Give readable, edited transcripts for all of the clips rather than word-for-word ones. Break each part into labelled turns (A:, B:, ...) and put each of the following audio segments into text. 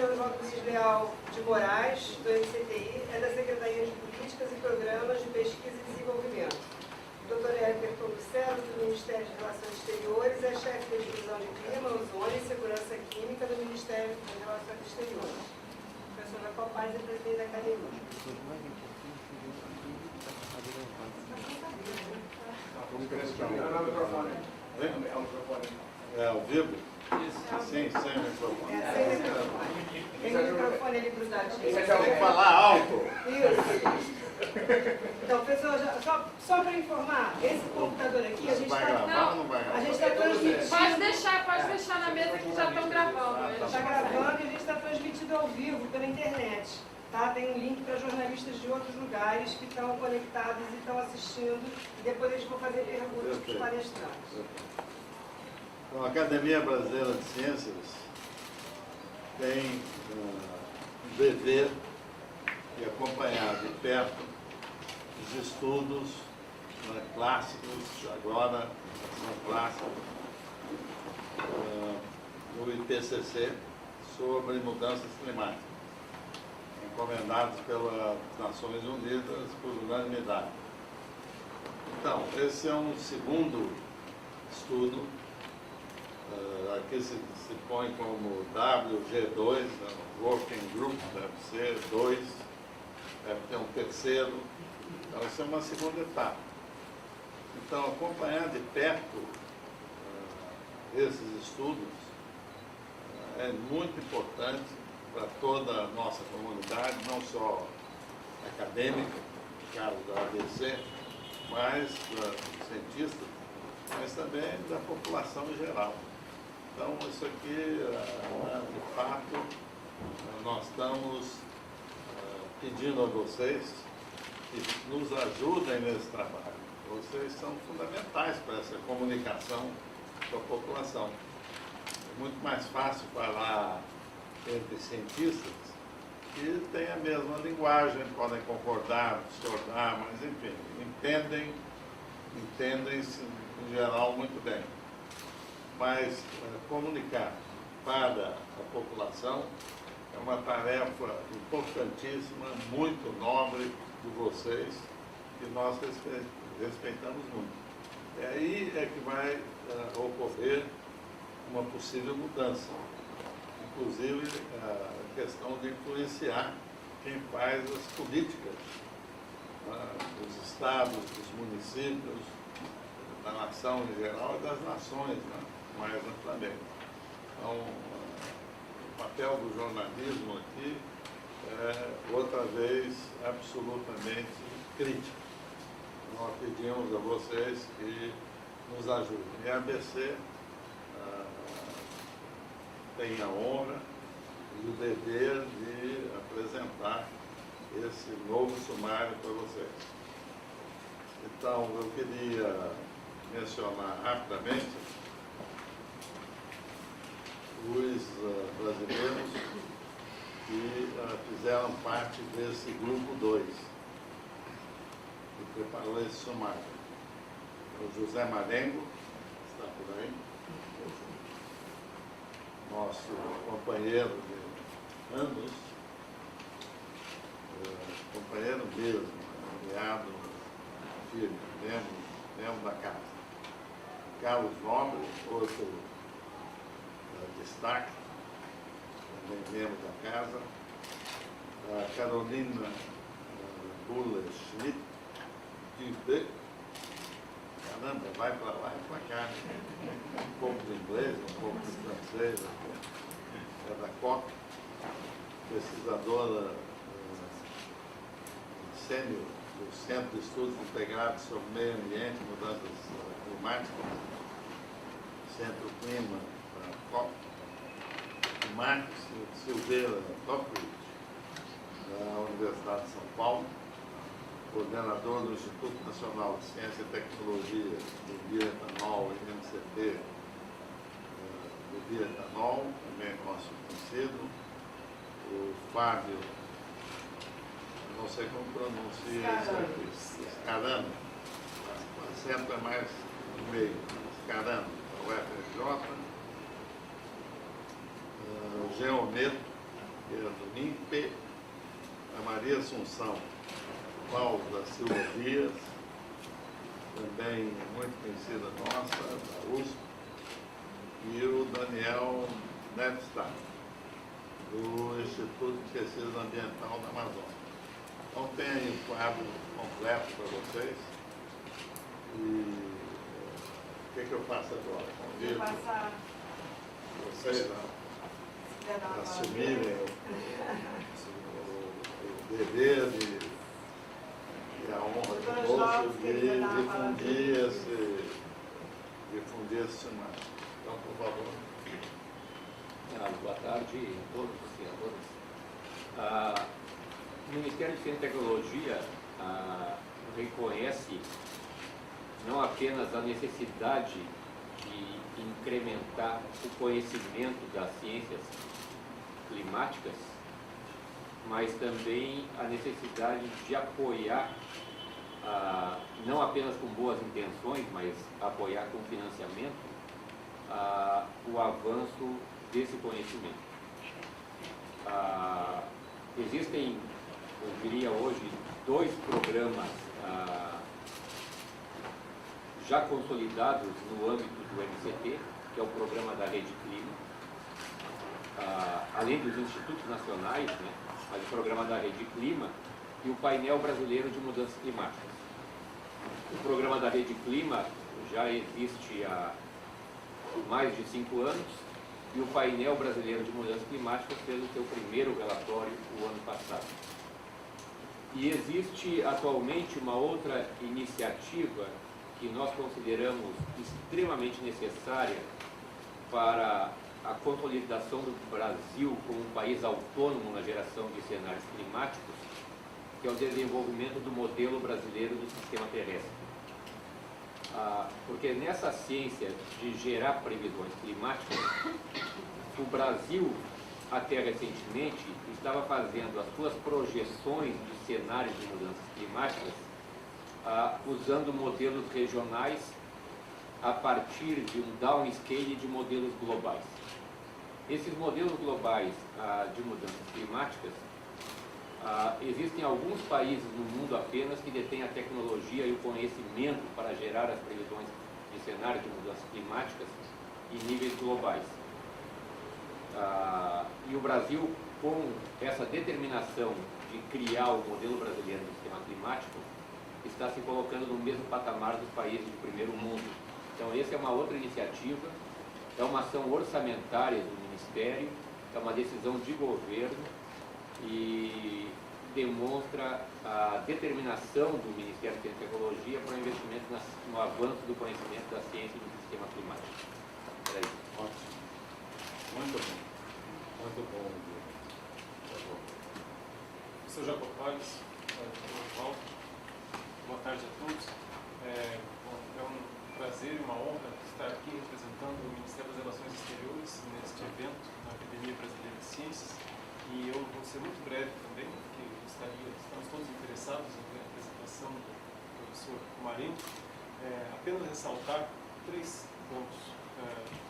A: Luiz Leal de Moraes, do MCTI, é da Secretaria de Políticas e Programas de Pesquisa e Desenvolvimento. O Dr. Everton Lucero, do Ministério de Relações Exteriores, é chefe da Divisão de Clima, Ozônio e Segurança Química do Ministério de Relações Exteriores. O professor Rafael Paz é presidente da academia.
B: É ao vivo? Sim, sem microfone.
A: Sem microfone. Tem um microfone ali grudadinho.
B: Tem que falar alto.
A: Isso. Então, pessoal, só para informar, esse computador aqui, a gente
B: Vai
A: está...
B: gravar ou não vai gravar?
A: A gente está transmitindo...
C: Pode deixar na mesa que já estão gravando.
A: Está gravando e a gente está transmitindo ao vivo pela internet. Tá? Tem um link para jornalistas de outros lugares que estão conectados e estão assistindo. E depois eles vão fazer perguntas para os palestrantes.
B: Então, a Academia Brasileira de Ciências tem um dever de acompanhar de perto os estudos clássicos, agora são clássicos, do IPCC sobre mudanças climáticas, encomendados pelas Nações Unidas por unanimidade. Então, esse é um segundo estudo, aqui se põe como WG2, Working Group, deve ser 2, deve ter um terceiro, então isso é uma segunda etapa. Então, acompanhar de perto esses estudos é muito importante para toda a nossa comunidade, não só acadêmica, no caso da ABC, mas dos cientistas, mas também da população em geral. Então, isso aqui, de fato, nós estamos pedindo a vocês que nos ajudem nesse trabalho. Vocês são fundamentais para essa comunicação com a população. É muito mais fácil falar entre cientistas que têm a mesma linguagem, podem concordar, discordar, mas enfim, entendem-se em geral muito bem. Mas comunicar para a população é uma tarefa importantíssima, muito nobre de vocês, que nós respeitamos muito. E aí é que vai ocorrer uma possível mudança. Inclusive, a questão de influenciar quem faz as políticas dos estados, dos municípios, da nação em geral e das nações, mais amplamente. Então, o papel do jornalismo aqui é, outra vez, absolutamente crítico. Nós pedimos a vocês que nos ajudem. E a ABC tem a honra e o dever de apresentar esse novo sumário para vocês. Então, eu queria mencionar rapidamente os brasileiros que fizeram parte desse grupo 2, que preparou esse sumário. O José Marengo, está por aí, nosso companheiro de anos, companheiro mesmo, aliado firme, membro da casa. Carlos Nobre, outro destaque, também membro da casa. A Carolina Buller Schmidt, caramba, vai para lá e para cá. Um pouco de inglês, um pouco de francês, é da COP, pesquisadora sênior do Centro de Estudos Integrados sobre Meio Ambiente e Mudanças Climáticas, Centro Clima da COP, e Marcos Silveira Topridge, da Universidade de São Paulo, coordenador do Instituto Nacional de Ciência e Tecnologia do Bioetanol e MCT do Bioetanol, também nosso conhecido, o Fábio, não sei como pronuncia isso aqui, Scarano, o acento é mais no meio, Scarano, da UFRJ, o Geometo, que é do NIMPE, a Maria Assunção Paulo da Silva Dias, também muito conhecida nossa, da USP, e o Daniel Netzstein, do Instituto de Pesquisa Ambiental da Amazônia. Então tem aí um quadro completo para vocês. E o que eu faço agora? Convido
A: Passar.
B: vocês a assumirem o dever e a honra de todos de difundir esse cenário. Então, por favor.
D: Boa tarde a todos e a todas. O Ministério de Ciência e Tecnologia reconhece não apenas a necessidade de incrementar o conhecimento das ciências climáticas, mas também a necessidade de apoiar, não apenas com boas intenções, mas apoiar com financiamento, o avanço desse conhecimento. Existem, eu diria hoje, 2 programas já consolidados no âmbito do MCT, que é o programa da Rede Clima, além dos institutos nacionais, né, mas o programa da Rede Clima e o painel brasileiro de mudanças climáticas. O programa da Rede Clima já existe há mais de 5 anos e o painel brasileiro de mudanças climáticas fez o seu primeiro relatório o ano passado. E existe atualmente uma outra iniciativa que nós consideramos extremamente necessária para a consolidação do Brasil como um país autônomo na geração de cenários climáticos, que é o desenvolvimento do modelo brasileiro do sistema terrestre. Porque nessa ciência de gerar previsões climáticas, o Brasil, até recentemente, estava fazendo as suas projeções de cenários de mudanças climáticas usando modelos regionais a partir de um downscale de modelos globais. Esses modelos globais de mudanças climáticas, existem alguns países no mundo apenas que detêm a tecnologia e o conhecimento para gerar as previsões de cenários de mudanças climáticas em níveis globais. E o Brasil, com essa determinação de criar o modelo brasileiro do sistema climático, está se colocando no mesmo patamar dos países do primeiro mundo. Então, essa é uma outra iniciativa, é uma ação orçamentária do Ministério, é uma decisão de governo e demonstra a determinação do Ministério de Ciência e Tecnologia para o investimento no avanço do conhecimento da ciência e do sistema climático. Era isso.
B: Ótimo. Muito bom. Muito bom.
E: Sou Jacob Pales, Paulo. Boa tarde a todos. É um prazer e uma honra estar aqui representando o Ministério das Relações Exteriores neste evento na Academia Brasileira de Ciências. E eu vou ser muito breve também, porque estamos todos interessados em ver a apresentação do professor Marinho. Apenas ressaltar 3 pontos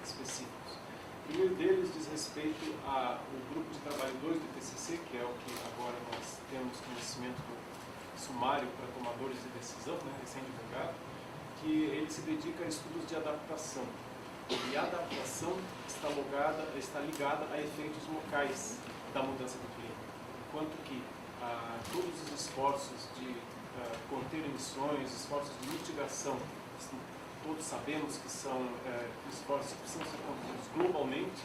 E: específicos. O primeiro deles diz respeito ao grupo de trabalho 2 do IPCC, que é o que agora nós temos conhecimento do sumário para tomadores de decisão, né, recém-divulgado, que ele se dedica a estudos de adaptação. E a adaptação está ligada a efeitos locais da mudança do clima, enquanto que todos os esforços de conter emissões, esforços de mitigação, todos sabemos que são esforços que precisam ser conduzidos globalmente.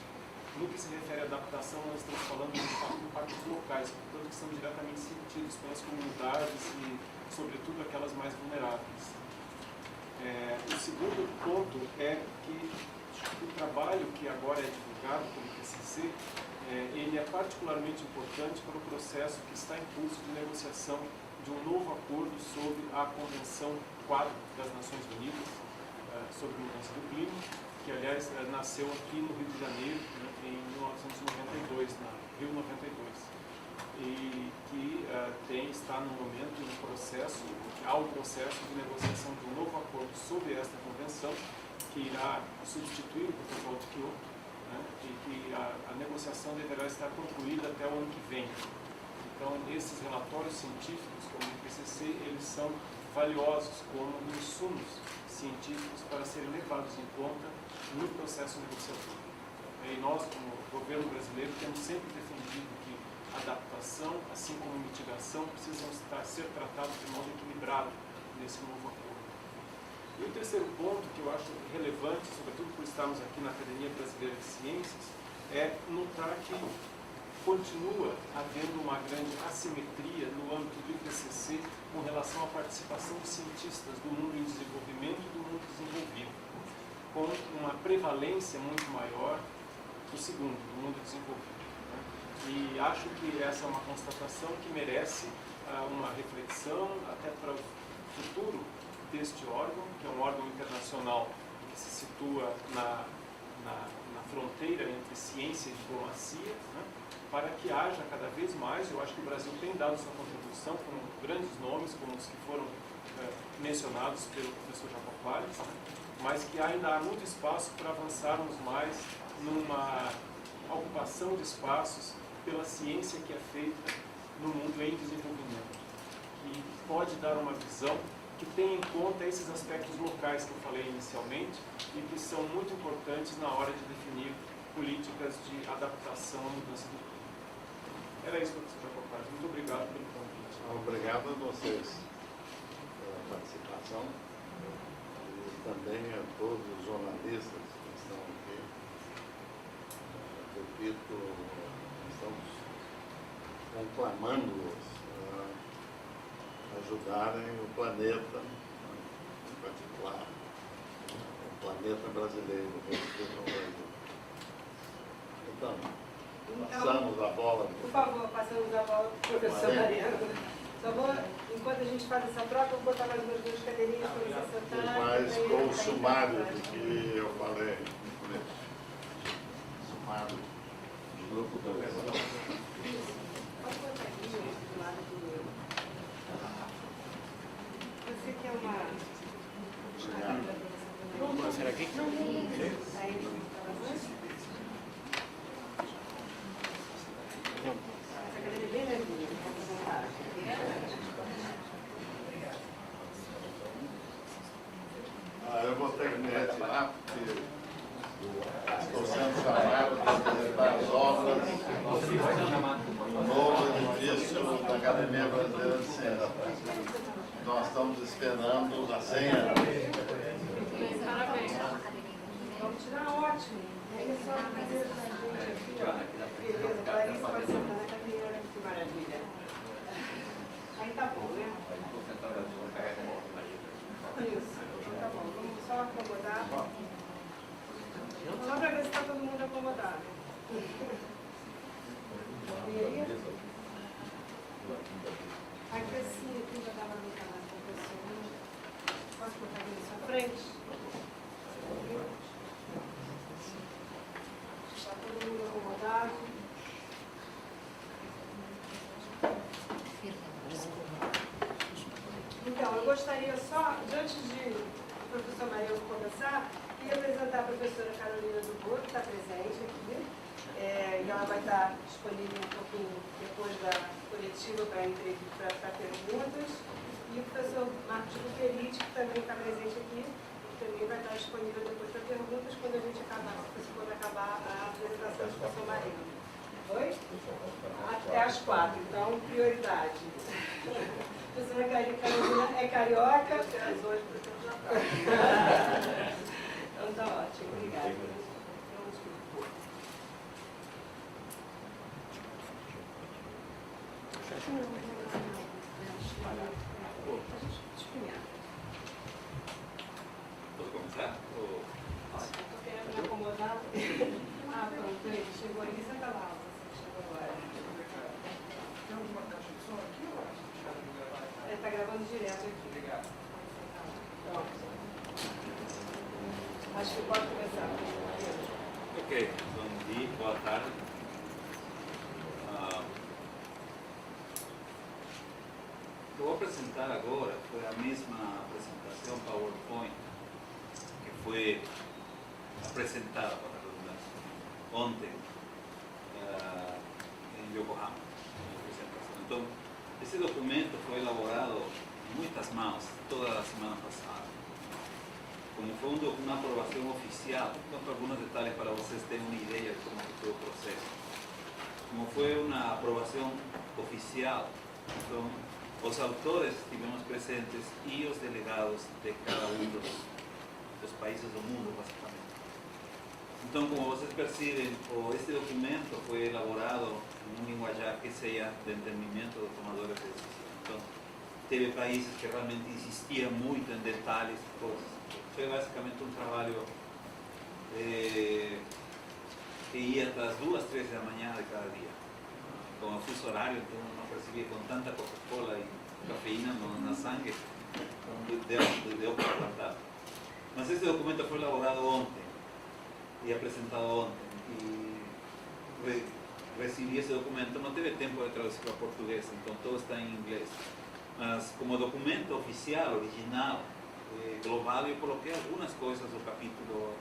E: No que se refere à adaptação, nós estamos falando de impactos locais, portanto que são diretamente sentidos pelas comunidades e, sobretudo, aquelas mais vulneráveis. O segundo ponto é que o trabalho que agora é divulgado pelo IPCC, ele é particularmente importante para o processo que está em curso de negociação de um novo acordo sobre a Convenção Quadro das Nações Unidas sobre mudança do clima, que, aliás, nasceu aqui no Rio de Janeiro, né, em 1992, na Rio 92, e que está no momento em processo, há um processo de negociação de um novo acordo sobre esta convenção, que irá substituir o Protocolo de Kyoto né, e que a negociação deverá estar concluída até o ano que vem. Então, esses relatórios científicos, como o IPCC, eles são valiosos como insumos científicos para serem levados em conta no processo negociador. E nós, como governo brasileiro, temos sempre defendido que adaptação, assim como mitigação, precisam ser tratados de modo equilibrado nesse novo acordo. E o terceiro ponto, que eu acho relevante, sobretudo por estarmos aqui na Academia Brasileira de Ciências, é notar que continua havendo uma grande assimetria no âmbito do IPCC com relação à participação de cientistas do mundo em desenvolvimento e do mundo desenvolvido, com uma prevalência muito maior do segundo, do mundo desenvolvido. Né? E acho que essa é uma constatação que merece uma reflexão até para o futuro deste órgão, que é um órgão internacional que se situa na fronteira entre ciência e diplomacia, né? Para que haja cada vez mais, eu acho que o Brasil tem dado sua contribuição com grandes nomes, como os que foram mencionados pelo professor Jacopales, né? Mas que ainda há muito espaço para avançarmos mais numa ocupação de espaços pela ciência que é feita no mundo em desenvolvimento, que pode dar uma visão que tenha em conta esses aspectos locais que eu falei inicialmente e que são muito importantes na hora de definir políticas de adaptação à mudança do clima. Era isso, professor Jacopales. Muito obrigado pelo convite.
B: Obrigado a vocês pela participação e também a todos os jornalistas que estão aqui. Repito, estamos conclamando-os a ajudarem o planeta, em particular o planeta brasileiro, o Brasil. Então, passamos a bola.
A: Por favor, passamos a bola para o professor Mariano. Só vou, enquanto a gente faz essa troca, eu vou botar mais umas duas cadeirinhas para você sentar.
B: Mas com o sumário do que eu falei no começo. Sumário do grupo do
A: Pode botar aqui do lado do... Você quer uma...
E: Será aqui?
A: Aí, essa cadeira é bem levinha,
B: eu vou ter que me retirar porque estou sendo chamado para visitar as obras do novo edifício da Academia Brasileira de Ciências. Nós estamos esperando há 100 anos.
C: Parabéns.
A: vamos tirar, ótimo. É só fazer pra gente aqui, ó. Beleza, Clarice pode sentar na cadeira, que maravilha. Aí tá bom, né? Isso, tá bom. Vamos só acomodar. Vamos lá pra ver se tá todo mundo acomodado. E aí? Aqui assim, aqui já dava no canal com a pessoa. Posso botar aqui na sua frente? Está todo mundo acomodado. Então, eu gostaria só, antes de o professor Mariano começar, queria apresentar a professora Carolina Dubois, que está presente aqui. E ela vai estar disponível um pouquinho depois da coletiva para perguntas. E o professor Marcos Bucheriti, que também está presente aqui, que também vai estar disponível depois para perguntas quando a gente acabar a apresentação do professor Mariano. Oi? Até às 4, então prioridade. A professora Carolina é carioca. Às 8, então tá ótimo, obrigada.
D: Posso começar?
A: Estou querendo me acomodar. Ah, pronto, ele chegou ali, senta lá. Você chegou agora.
F: Tem alguma caixa de som aqui ou
A: Ele está gravando direto aqui.
F: Obrigado.
A: Pronto. Acho que pode começar.
D: Ok, bom dia, boa tarde.
G: O que eu vou apresentar agora foi a mesma apresentação PowerPoint que foi apresentada para a redundância ontem em Yokohama, na apresentação. Então, esse documento foi elaborado em muitas mãos toda a semana passada. Como foi uma aprovação oficial, conto alguns detalhes para vocês terem uma ideia de como foi o processo. Como foi uma aprovação oficial, então, os autores estivemos presentes e os delegados de cada um dos países do mundo, basicamente. Então, como vocês percebem, este documento foi elaborado em um linguajar que seja de entendimento dos tomadores de decisão. Então, teve países que realmente insistiam muito em detalhes e coisas. Foi basicamente um trabalho que ia até as 2, 3 da manhã de cada dia. Com o fuso horário, então não percebia com tanta Coca-Cola e cafeína na sangue, deu para aguentar. Mas esse documento foi elaborado ontem e apresentado ontem. E recebi esse documento, não teve tempo de traduzir para português, então todo está em inglês. Mas como documento oficial, original, global, eu coloquei algumas coisas do capítulo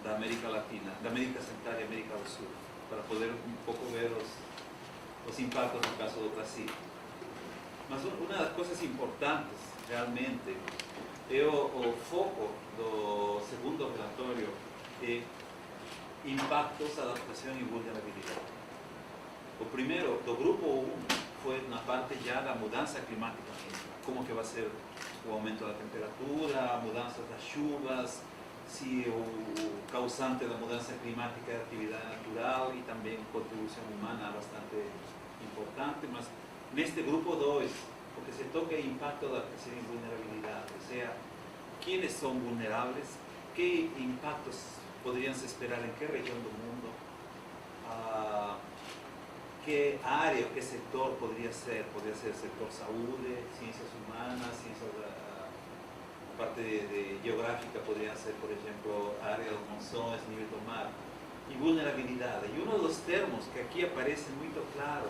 G: da América Latina, da América Central e América do Sul, para poder um pouco ver os impactos no caso do Brasil. Mas uma das coisas importantes, realmente, é o foco do segundo relatório é impactos, adaptação e vulnerabilidade. O primeiro, do grupo 1, foi na parte já da mudança climática mesmo. Como que vai ser o aumento da temperatura, a mudança das chuvas, se o causante da mudança climática é a atividade natural e também contribuição humana bastante importante, mas neste grupo 2, o que se toca é o impacto da adaptação e vulnerabilidade, ou seja, quem são vulneráveis, que impactos poderiam se esperar em que região do mundo, que área, que setor poderia ser setor saúde, ciências humanas, ciências a parte de geográfica poderia ser, por exemplo, a área dos monções, nível do mar, e vulnerabilidade. E um dos termos que aqui aparece muito claro,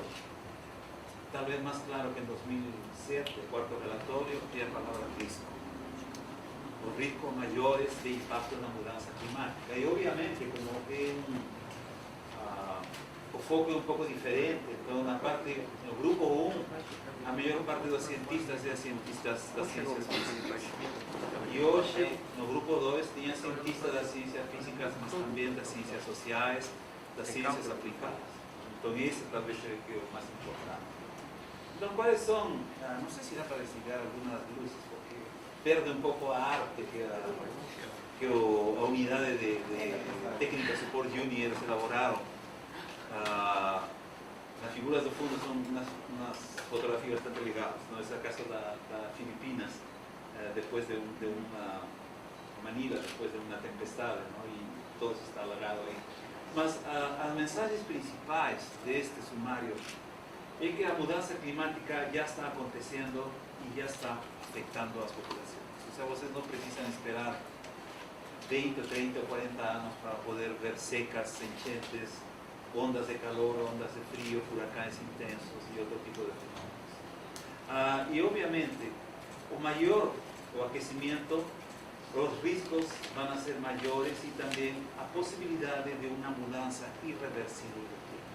G: talvez mais claro que em 2007, o quarto relatório, é a palavra risco. Os riscos maiores de impacto na mudança climática. E, obviamente, como é o foco é um pouco diferente, então, no grupo 1, a maior parte dos cientistas é cientistas das ciências físicas. E hoje, no grupo 2, tinha cientistas das ciências físicas, mas também das ciências sociais, das ciências aplicadas. Então, esse talvez seja o mais importante. Então, quais são, não sei se dá para desligar algumas luzes, porque perde um pouco a arte que a unidade de técnica Support Uni eles elaboraram. As figuras do fundo são umas fotografias bastante legais. Não? Esse é o caso da Filipinas, depois de uma Manila, depois de uma tempestade, não? E todo está alagado aí. Mas as mensagens principais deste sumário é que a mudança climática já está acontecendo e já está afetando as populações. Ou seja, vocês não precisam esperar 20, 30 ou 40 anos para poder ver secas, enchentes, ondas de calor, ondas de frio, furacões intensos e outro tipo de fenômenos. E, obviamente, o aquecimento, os riscos vão a ser maiores e também a possibilidade de uma mudança irreversível do clima.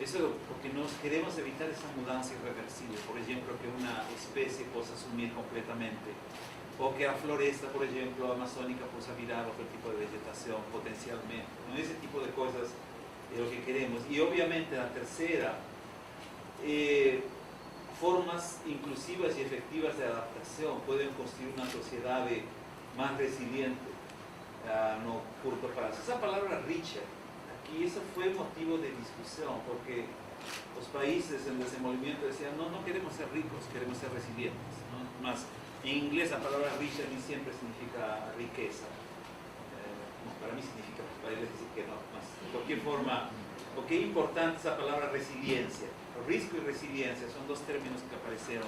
G: Isso é porque nós queremos evitar essa mudança irreversível, por exemplo, que uma espécie possa sumir completamente, ou que a floresta, por exemplo, amazônica, possa virar outro tipo de vegetação potencialmente. Então, esse tipo de coisas é o que queremos. E, obviamente, a terceira, formas inclusivas e efetivas de adaptação podem construir uma sociedade mais resiliente no curto prazo. Essa palavra rica, aqui, isso foi motivo de discussão, porque os países em desenvolvimento diziam, não queremos ser ricos, queremos ser resilientes. Não? Mas, em inglês, a palavra rica nem sempre significa riqueza. Para mim significa, para eles dizer que não, mas de qualquer forma, o que é importante é a palavra resiliência. Risco e resiliência são dois términos que apareceram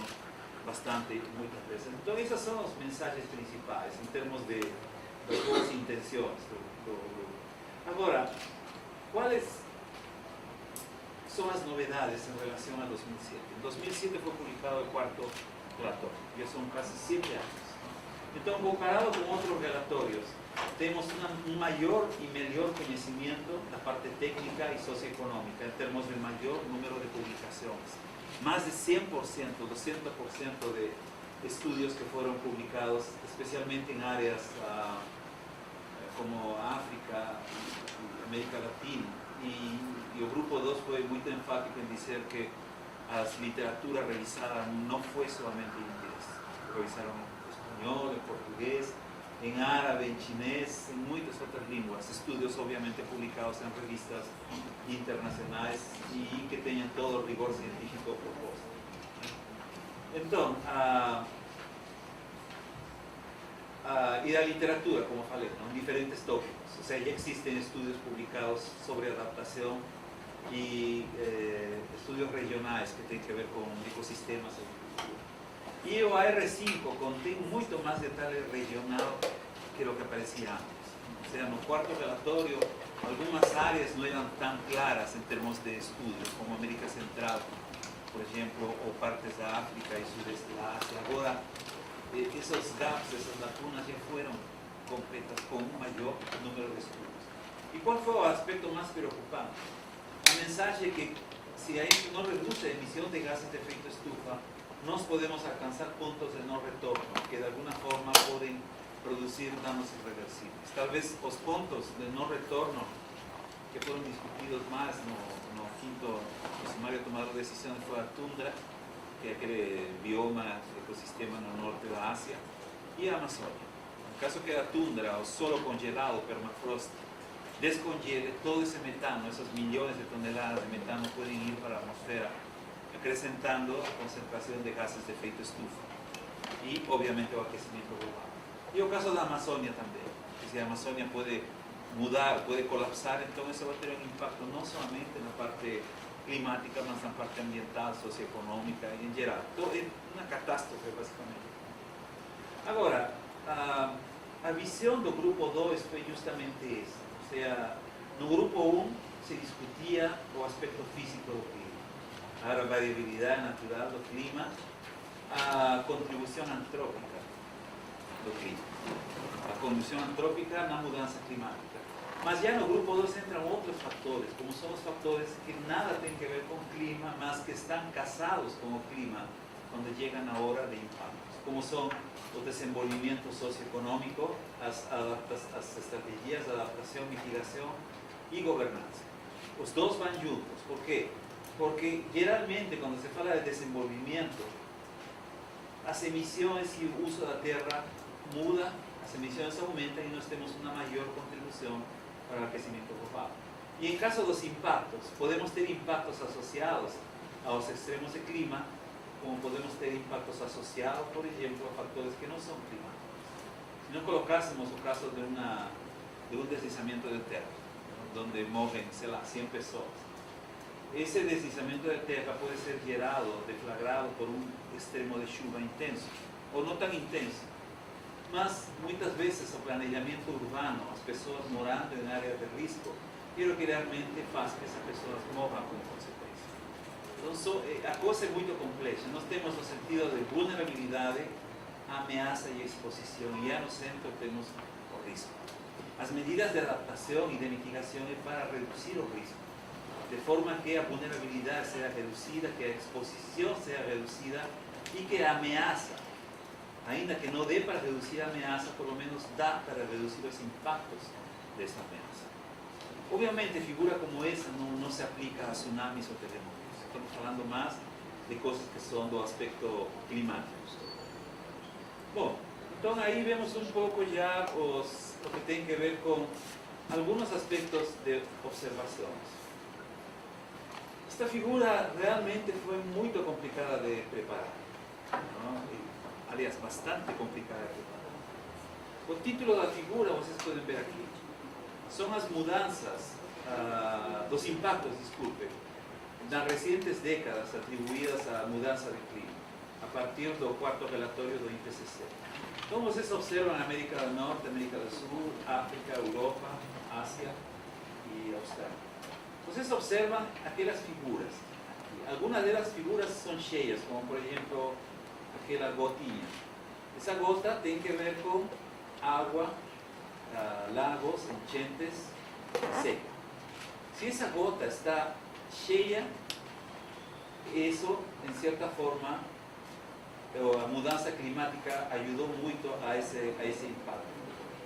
G: bastante, muitas vezes. Então, essas são as mensagens principais, em termos das boas intenções do grupo. Agora, quais são as novidades em relação a 2007? Em 2007 foi publicado o quarto relatório, já são quase 7 anos. Então, comparado com outros relatórios, tenemos un mayor y mejor conocimiento de la parte técnica y socioeconómica en términos del mayor número de publicaciones. Más de 100%, 200% de estudios que fueron publicados, especialmente en áreas como África y América Latina. Y el grupo 2 fue muy enfático en decir que la literatura revisada no fue solamente en inglés, revisaron en español, en portugués, en árabe, en chinés, en muchas otras lenguas, estudios obviamente publicados en revistas internacionales y que tengan todo el rigor científico propuesto. Entonces, y la literatura, como falei, ¿no? En diferentes tópicos, o sea, ya existen estudios publicados sobre adaptación y estudios regionales que tienen que ver con ecosistemas e agricultura. Y o AR5 contém mucho más detalle regional que lo que aparecía antes. O sea, en el cuarto relatorio, algunas áreas no eran tan claras en términos de estudios, como América Central, por ejemplo, o partes de África y sudeste de Asia. Ahora, esos gaps, esas lagunas ya fueron completas con un mayor número de estudios. ¿Y cuál fue el aspecto más preocupante? El mensaje que si a esto no reduce la emisión de gases de efecto estufa, nos podemos alcanzar puntos de no retorno que de alguna forma pueden producir daños irreversibles. Tal vez los puntos de no retorno que fueron discutidos más en el quinto sumario tomado de decisiones fue la tundra, que es aquel bioma, ecosistema en el norte de Asia, y la Amazonia. En caso que la tundra o solo congelado, permafrost, descongele todo ese metano, esos millones de toneladas de metano pueden ir para la atmósfera, acrecentando la concentración de gases de efecto estufa y obviamente el aquecimiento global. Y el caso de la Amazonia también, que si la Amazonia puede mudar, puede colapsar, entonces eso va a tener un impacto no solamente en la parte climática, más en la parte ambiental, socioeconómica y en general. Todo es una catástrofe básicamente. Ahora, la visión del grupo 2 fue justamente esa. O sea, en el grupo 1 se discutía el aspecto físico del clima, a variabilidad natural del clima, a contribución antrópica del clima, la contribución antrópica en la mudanza climática. Mas ya en el grupo 2 entran otros factores, como son los factores que nada tienen que ver con clima, más que están casados con el clima cuando llegan a hora de impactos, como son el desenvolvimiento socioeconómico, las estrategias de adaptación, mitigación y gobernanza. Los dos van juntos. ¿Por qué? Porque generalmente cuando se habla de desenvolvimiento, las emisiones y el uso de la tierra muda, las emisiones aumentan y nos tenemos una mayor contribución para el aquecimiento global. Y en caso de los impactos, podemos tener impactos asociados a los extremos de clima, como podemos tener impactos asociados, por ejemplo, a factores que no son climáticos. Si no colocásemos el caso de un deslizamiento de tierra, ¿no? Donde mueren 100 personas, ese deslizamiento de tierra puede ser gerado, deflagrado por un extremo de lluvia intenso, o no tan intenso. Mas, muchas veces el planeamiento urbano, las personas morando en áreas de riesgo, quiero que realmente hace que esas personas morran como consecuencia. Entonces, la cosa es muy compleja. Nós temos el sentido de vulnerabilidad, amenaza y exposición, y ya no centro tenemos el riesgo. Las medidas de adaptación y de mitigación es para reducir el riesgo, de forma que la vulnerabilidad sea reducida, que la exposición sea reducida y que la amenaza, ainda que no dé para reducir la amenaza, por lo menos da para reducir los impactos de esa amenaza. Obviamente, figura como esa no se aplica a tsunamis o terremotos. Estamos hablando más de cosas que son del aspecto climático. Bueno, entonces ahí vemos un poco ya lo que tiene que ver con algunos aspectos de observaciones. Esta figura realmente fue muy complicada de preparar, ¿no? Aliás, bastante complicada de preparar. El título de la figura, ustedes pueden ver aquí, son las mudanzas, los impactos, disculpe, en las recientes décadas atribuidas a la mudanza de clima, a partir del cuarto relatorio del IPCC. Como ustedes observan, América del Norte, América del Sur, África, Europa, Asia y Australia. Ustedes observan aquellas figuras. Algunas de las figuras son cheias, como por ejemplo aquella gotilla. Esa gota tiene que ver con agua lagos, enchentes, seca. Si esa gota está cheia, eso, en cierta forma, a mudança climática ajudou muito a esse impacto.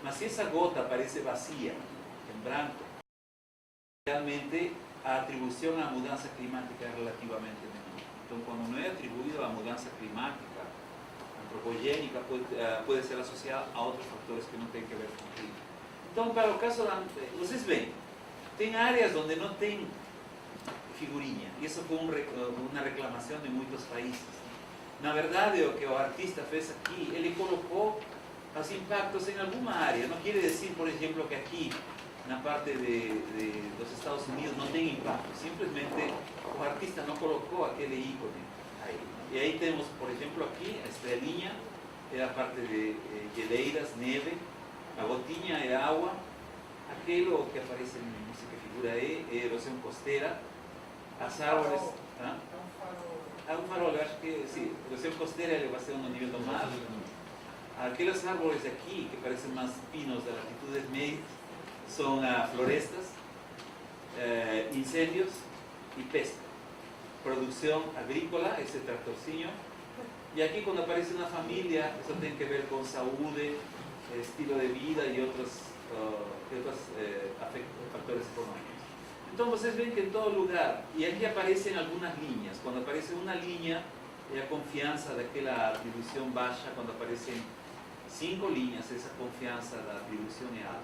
G: Mas se essa gota parece vazia, em branco, realmente a atribuição à mudança climática é relativamente menor. Então, quando não é atribuído à mudança climática, antropogênica, pode ser associada a outros fatores que não têm a ver com o clima. Então, para o caso da... Vocês veem, tem áreas onde não tem figurinha. Isso foi uma reclamação de muitos países. Na verdade, o que o artista fez aqui, ele colocou os impactos em alguma área. Não quer dizer, por exemplo, que aqui, na parte dos Estados Unidos, não tem impacto. Simplesmente, o artista não colocou aquele ícone aí. E aí temos, por exemplo, aqui, a estrelinha é a parte de geleiras, neve, a gotinha é água, aquilo que aparece em música que figura aí é erosão costeira, as árvores... ¿Ah? Un farol, acho que sim, erosão costeira é elevação no nível do mar. Aquelas árvores aqui, que parecem mais pinos de latitudes médias, são florestas, incêndios e pesca. Produção agrícola, esse tratorzinho. E aqui, quando aparece uma família, isso tem que ver com saúde, estilo de vida e outros fatores econômicos. Então vocês veem que em todo lugar, e aqui aparecem algumas linhas. Quando aparece uma linha, é a confiança daquela atribuição baixa. Quando aparecem 5 linhas, essa confiança da atribuição é alta.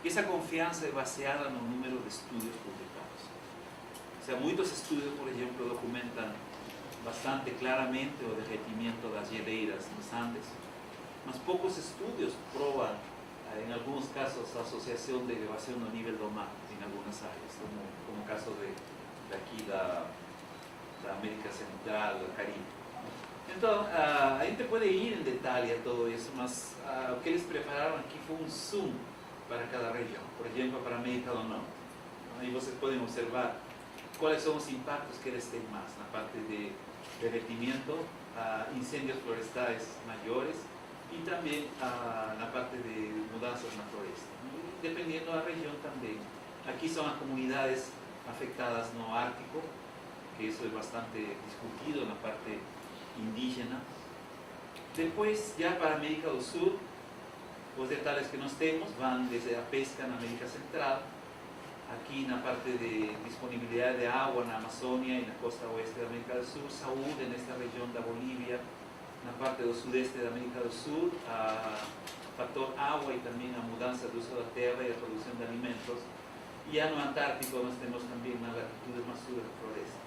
G: Essa confiança é baseada no número de estudos publicados. O sea, muitos estudos, por exemplo, documentam bastante claramente o derretimento das geleiras nos Andes, mas poucos estudos provam, em alguns casos, a associação de elevação no nível do mar em algumas áreas, como o caso daqui da América Central, do Caribe. Então, a gente pode ir em detalhe a todo isso, mas o que eles prepararam aqui foi um zoom para cada região. Por exemplo, para a América do Norte. Aí vocês podem observar quais são os impactos que eles têm mais na parte de derretimento, incêndios florestais maiores e também na parte de mudanças na floresta. Dependendo da região também. Aqui são as comunidades afetadas no Ártico, que isso é bastante discutido na parte indígena. Depois, já para a América do Sul, os detalhes que nós temos vão desde a pesca na América Central, aqui na parte de disponibilidade de água na Amazônia e na costa oeste da América do Sul, saúde nesta região da Bolívia, na parte do sudeste da América do Sul, o fator água e também a mudança do uso da terra e a produção de alimentos. E no Antártico nós temos também na latitude mais sul das florestas.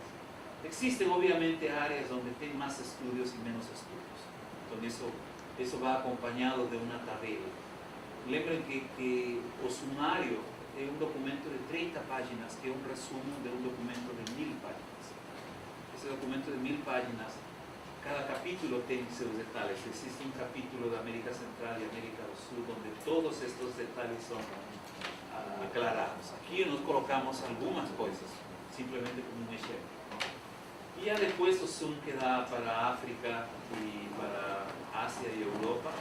G: Existem, obviamente, áreas onde tem mais estudos e menos estudos. Então isso vai acompanhado de uma tabela. Lembrem que o sumário é um documento de 30 páginas, que é um resumo de um documento de 1000 páginas. Esse documento de 1000 páginas, cada capítulo tem seus detalhes. Existe um capítulo da América Central e América do Sul, onde todos estes detalhes são aclarados. Aqui nós colocamos algumas coisas, simplesmente como um exemplo. E já depois o zoom que dá para a África e para a Ásia e Europa,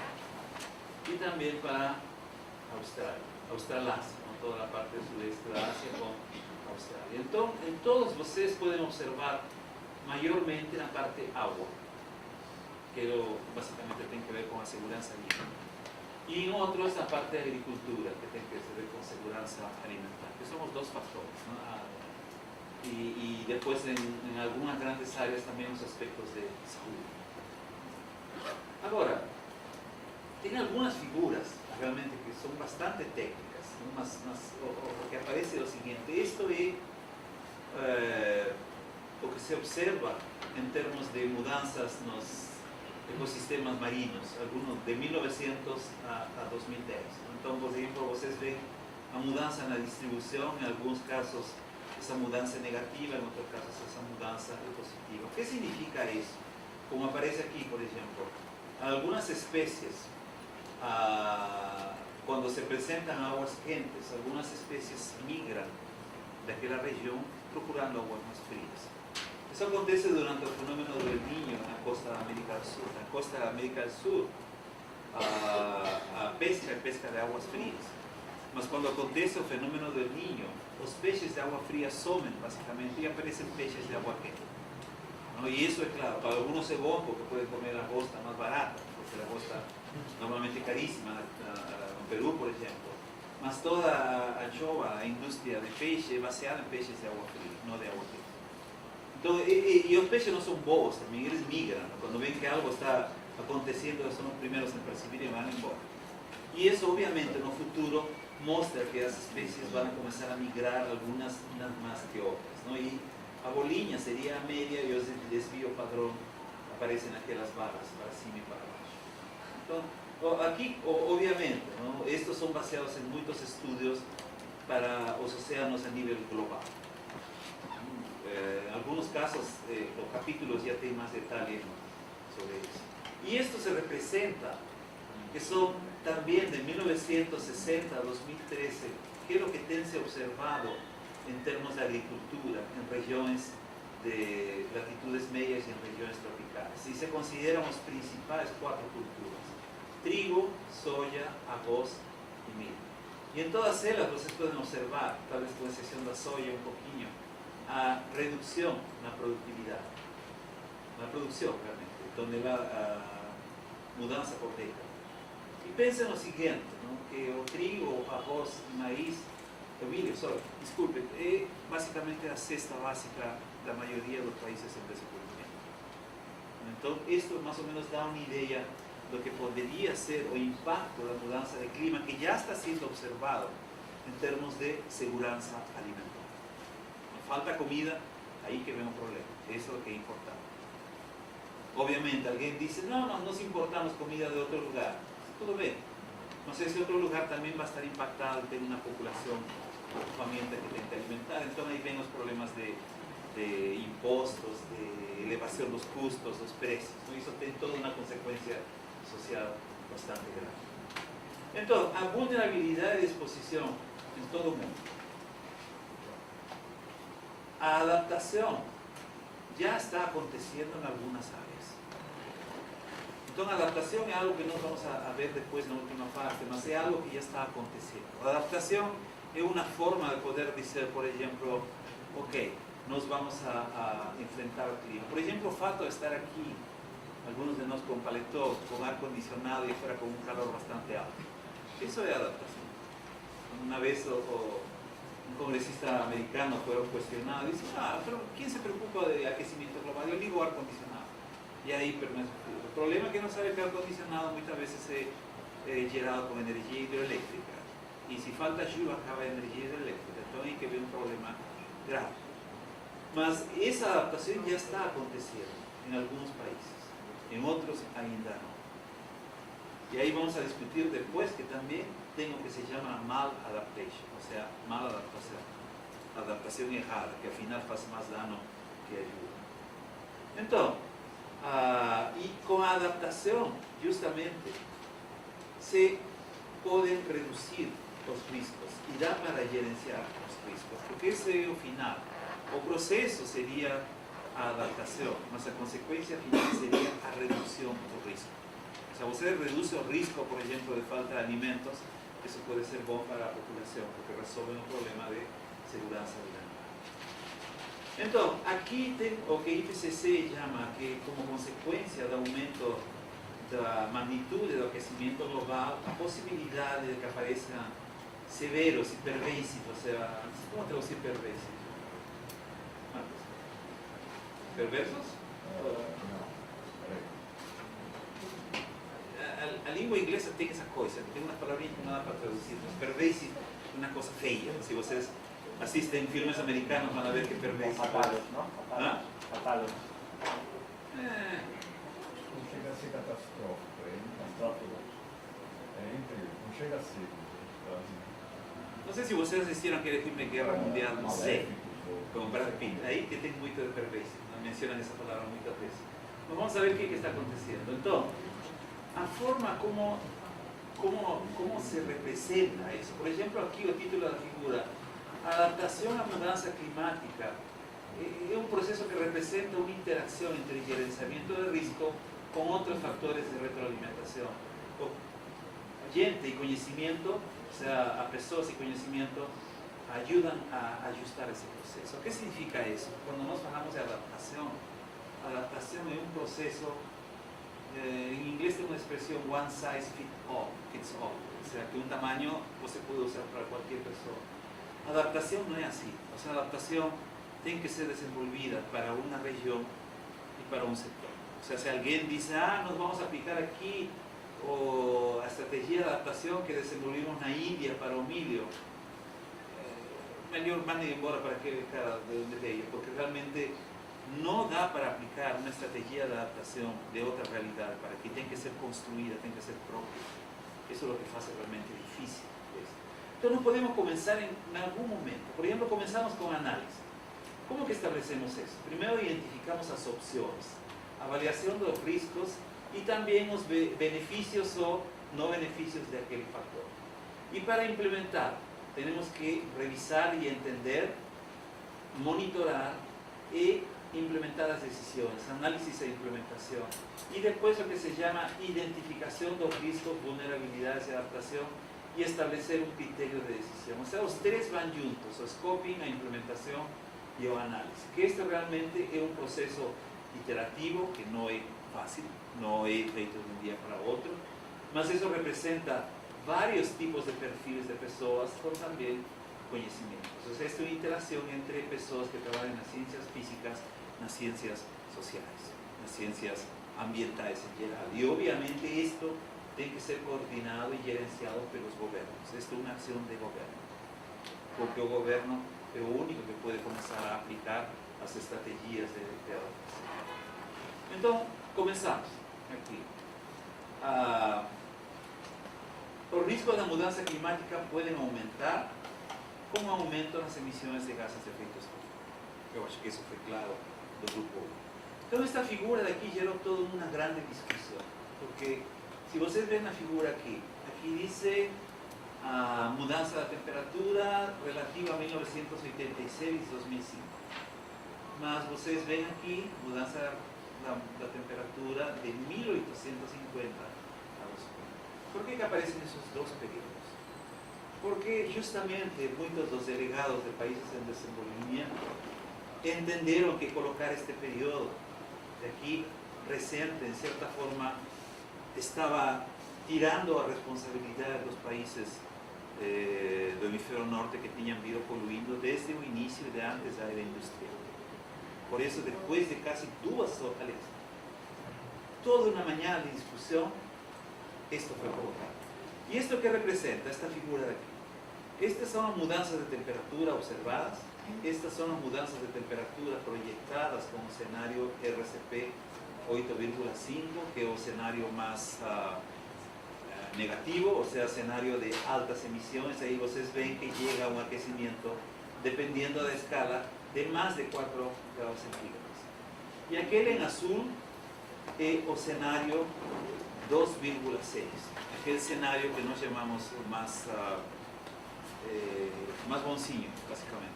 G: e também para a Austrália, Australásia, toda a parte do sudeste da Ásia com a Austrália. Então, em todos vocês podem observar maiormente na parte água, que basicamente tem que ver com a segurança alimentar. E em outros, a parte da agricultura, que tem que ver com segurança alimentar, que são os dois fatores, não? E depois, em algumas grandes áreas, também os aspectos de saúde. Agora, tem algumas figuras, realmente, que são bastante técnicas, mas o que aparece é o seguinte: isto é o que se observa em termos de mudanças nos ecossistemas marinhos, alguns de 1900 a 2010. Então, por exemplo, vocês veem a mudança na distribuição, em alguns casos essa mudança é negativa, em outros casos essa mudança é positiva. O que significa isso? Como aparece aqui, por exemplo, algumas espécies, quando se apresentam águas quentes, algumas espécies migram daquela região procurando águas mais frias. Isso acontece durante o fenômeno do El Niño na costa da América do Sul. Na costa da América do Sul, a pesca é pesca de águas frias. Mas cuando acontece el fenómeno del Niño, los peces de agua fría sumen básicamente y aparecen peces de agua quente, ¿no? Y eso es claro, para algunos es bueno porque pueden comer lagosta más barata, porque la lagosta normalmente carísima en Perú, por ejemplo. Mas toda anchova, la industria de peixe, baseada en peces de agua fría, no de agua quente. Entonces, y los peces no son bobos también, ellos migran, ¿no? Cuando ven que algo está aconteciendo, son los primeros en percibir y van embora. Y eso obviamente en el futuro muestra que las especies van a comenzar a migrar, algunas unas más que otras, ¿no? Y a boliña sería a media y el desvío padrón aparecen aquellas barras para cima y para abajo. Entonces, aquí obviamente, ¿no? Estos son basados en muchos estudios para los océanos a nivel global. En algunos casos los capítulos ya tienen más detalle sobre eso. Y esto se representa que son también de 1960 a 2013, que es lo que se ha observado en términos de agricultura en regiones de latitudes medias y en regiones tropicales. Y se consideran los principales 4 culturas: trigo, soya, arroz y milho. Y en todas ellas ustedes pueden observar, tal vez con excepción de la soya un poquillo, a reducción en la productividad. La producción realmente, donde va a mudanza por década. Y piensen lo siguiente, ¿no? Que el trigo, arroz y maíz, el milho, disculpen, es básicamente la cesta básica de la mayoría de los países en desarrollo. Entonces, esto más o menos da una idea de lo que podría ser el impacto de la mudanza de clima que ya está siendo observado en términos de seguridad alimentaria. Nos falta comida, ahí que vemos un problema. Eso es lo que es importante. Obviamente, alguien dice, no nos importamos comida de otro lugar. Todo bien. No sé si otro lugar también va a estar impactado de una población faminta que tiene que alimentar. Entonces ahí ven los problemas de impuestos, de elevación de los costos, los precios, ¿no? Y eso tiene toda una consecuencia social bastante grave. Entonces, a vulnerabilidad y exposición en todo el mundo. A adaptación ya está aconteciendo en algunas áreas. Entonces, adaptación es algo que no vamos a ver después en la última parte, pero es algo que ya está aconteciendo. La adaptación es una forma de poder decir, por ejemplo, ok, nos vamos a enfrentar al clima. Por ejemplo, el fato de estar aquí, algunos de nosotros con paletó, con aire acondicionado y fuera con un calor bastante alto. Eso es adaptación. Una vez un congresista americano fue cuestionado y dice, pero ¿quién se preocupa de aquecimiento global? Yo digo aire acondicionado. Y ahí permanece. El problema es que no sabe que el acondicionado muchas veces es generado con energía hidroeléctrica. Y si falta lluvia, acaba de energía hidroeléctrica. Entonces hay que ver un problema grave. Mas esa adaptación ya está aconteciendo en algunos países, en otros ainda no. Y ahí vamos a discutir después que también tengo que se llama maladaptation, o sea, mala adaptación errada, que al final hace más daño que ayuda. Entonces, y con adaptación, justamente, se pueden reducir los riesgos y da para gerenciar los riesgos, porque ese es el final. O proceso sería a adaptación, mas a consecuencia final sería a reducción do risco. O sea, você reduce el riesgo, por ejemplo, de falta de alimentos, eso puede ser bueno para la población, porque resuelve un problema de seguridad alimentaria. Entonces, aquí tengo lo que IPCC llama que como consecuencia del aumento de la magnitud del aquecimiento global, la posibilidad de que aparezcan severos y pervasivos, o sea, ¿cómo te lo decir pervasivos? ¿Perversos? A língua inglesa tem essa coisa, tem umas palavrinhas que não dá para traduzir, mas pervasive é uma coisa feia. Se vocês assistem filmes americanos, vão ver que pervasive.
F: Fatal, não? Fatal.
H: Não chega a ser catastrófico, não chega a ser.
G: Não sei se vocês assistiram aquele filme Guerra Mundial Z, com Brad Pitt, aí que tem muito de pervasive. Mencionan esa palabra muchas veces. Pues vamos a ver qué está aconteciendo. Entonces, a forma como se representa eso. Por ejemplo, aquí el título de la figura, adaptación a mudanza climática, es un proceso que representa una interacción entre el gerenciamiento de riesgo con otros factores de retroalimentación. Gente y conocimiento o sea, a personas y conocimiento, ayudan a ajustar ese proceso. ¿Qué significa eso? Cuando nos hablamos de adaptación es un proceso, en inglés tiene una expresión one size fits all, o sea, que un tamaño pues, se puede usar para cualquier persona. Adaptación no es así, o sea, adaptación tiene que ser desenvolvida para una región y para un sector. O sea, si alguien dice, nos vamos a aplicar aquí, o a estrategia de adaptación que desenvolvimos na India para o milho, melhor mandem embora para aquele cara de onde veio, porque realmente no da para aplicar una estrategia de adaptación de otra realidad, para que tiene que ser construida, tiene que ser propia. Eso es lo que hace realmente difícil. ¿Ves? Entonces no podemos comenzar en algún momento. Por ejemplo, comenzamos con análisis. ¿Cómo que establecemos eso? Primero identificamos las opciones, avaliación de los riesgos y también los beneficios o no beneficios de aquel factor. Y para implementar, tenemos que revisar y entender, monitorar y implementar las decisiones, análisis e implementación. Y después lo que se llama identificación de los riesgos, vulnerabilidades y adaptación y establecer un criterio de decisión. O sea, los tres van juntos, o scoping, la implementación y el análisis. Que este realmente es un proceso iterativo que no es fácil, no es feito de un día para otro, mas eso representa varios tipos de perfiles de personas con también conocimientos. Entonces, esta es una interacción entre personas que trabajan en las ciencias físicas, en las ciencias sociales, en las ciencias ambientales en general. Y obviamente esto tiene que ser coordinado y gerenciado por los gobiernos. Esto es una acción de gobierno, porque el gobierno es el único que puede comenzar a aplicar las estrategias de adaptación. Entonces, comenzamos aquí. Los riesgos de la mudanza climática pueden aumentar con aumento en las emisiones de gases de efecto estufa. Yo acho que eso fue claro del grupo 1. Entonces esta figura de aquí geró toda una gran discusión, porque si ustedes ven la figura aquí dice mudanza de la temperatura relativa a 1986 y 2005. Mas ustedes ven aquí mudanza la temperatura de 1850 a 2000. ¿Por qué que aparecen esos dos periodos? Porque justamente muchos de los delegados de países en desenvolvimiento entendieron que colocar este periodo de aquí reciente, en cierta forma, estaba tirando a responsabilidad de los países del hemisferio norte que tenían ido poluindo desde el inicio de antes de la era industrial. Por eso, después de casi 2 horas, toda una mañana de discusión, esto fue colocado. ¿Y esto qué representa? Esta figura de aquí. Estas son las mudanzas de temperatura observadas. Estas son las mudanzas de temperatura proyectadas con escenario RCP 8,5, que es el escenario más negativo, o sea, escenario de altas emisiones. Ahí ustedes ven que llega a un aquecimiento, dependiendo de la escala, de más de 4 grados centígrados. Y aquel en azul es el escenario 2,6, aquel escenario que nos llamamos más bonzinho, básicamente.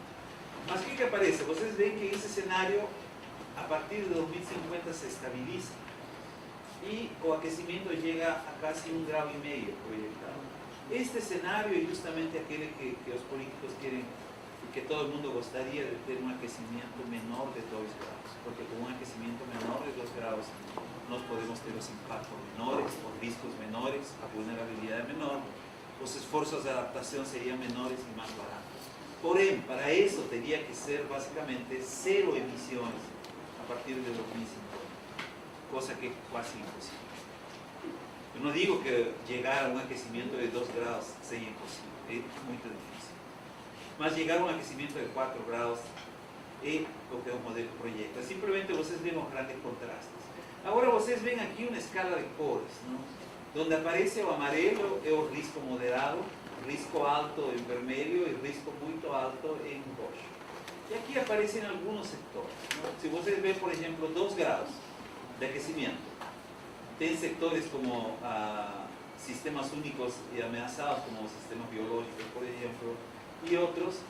G: Más que aparece, ustedes ven que ese escenario a partir de 2050 se estabiliza y el aquecimiento llega a casi 1,5 grados proyectado. Este escenario es justamente aquel que los políticos quieren y que todo el mundo gustaría de tener un aquecimiento menor de 2 grados, porque con un aquecimiento menor de 2 grados nos podemos tener los impactos menores, los riesgos menores, la vulnerabilidad menor, los esfuerzos de adaptación serían menores y más baratos. Por ende, para eso tendría que ser básicamente 0 emisiones a partir de 2050, cosa que es casi imposible. Yo no digo que llegar a un aquecimiento de 2 grados sería imposible, es muy difícil. Mas llegar a un aquecimiento de 4 grados es lo que el modelo proyecta. Simplemente ustedes ven los grandes contrastes. Ahora ustedes ven aquí una escala de colores, ¿no? Donde aparece el amarelo es el riesgo moderado, riesgo alto en vermelho y riesgo muy alto en rojo. Y aquí aparecen algunos sectores, ¿no? Si ustedes ven, por ejemplo, 2 grados de aquecimiento, tienen sectores como sistemas únicos y amenazados, como sistemas biológicos, por ejemplo, y otros,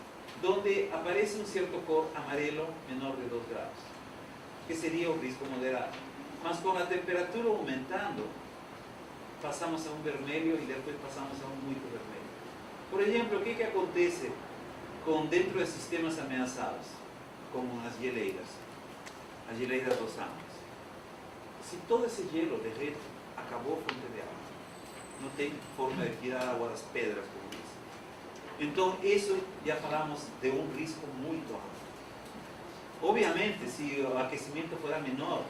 G: donde aparece un cierto color amarelo menor de 2 grados, que sería un riesgo moderado. Mas con la temperatura aumentando, pasamos a un vermelho y después pasamos a un muy vermelho. Por ejemplo, ¿qué acontece dentro de sistemas ameazados, como las geleiras dos años? Si todo ese hielo derrete, acabó fuente de agua. No tem forma de tirar agua das pedras, como dice. Entonces, eso ya hablamos de un risco muy alto. Obviamente, si el aquecimiento fuera menor,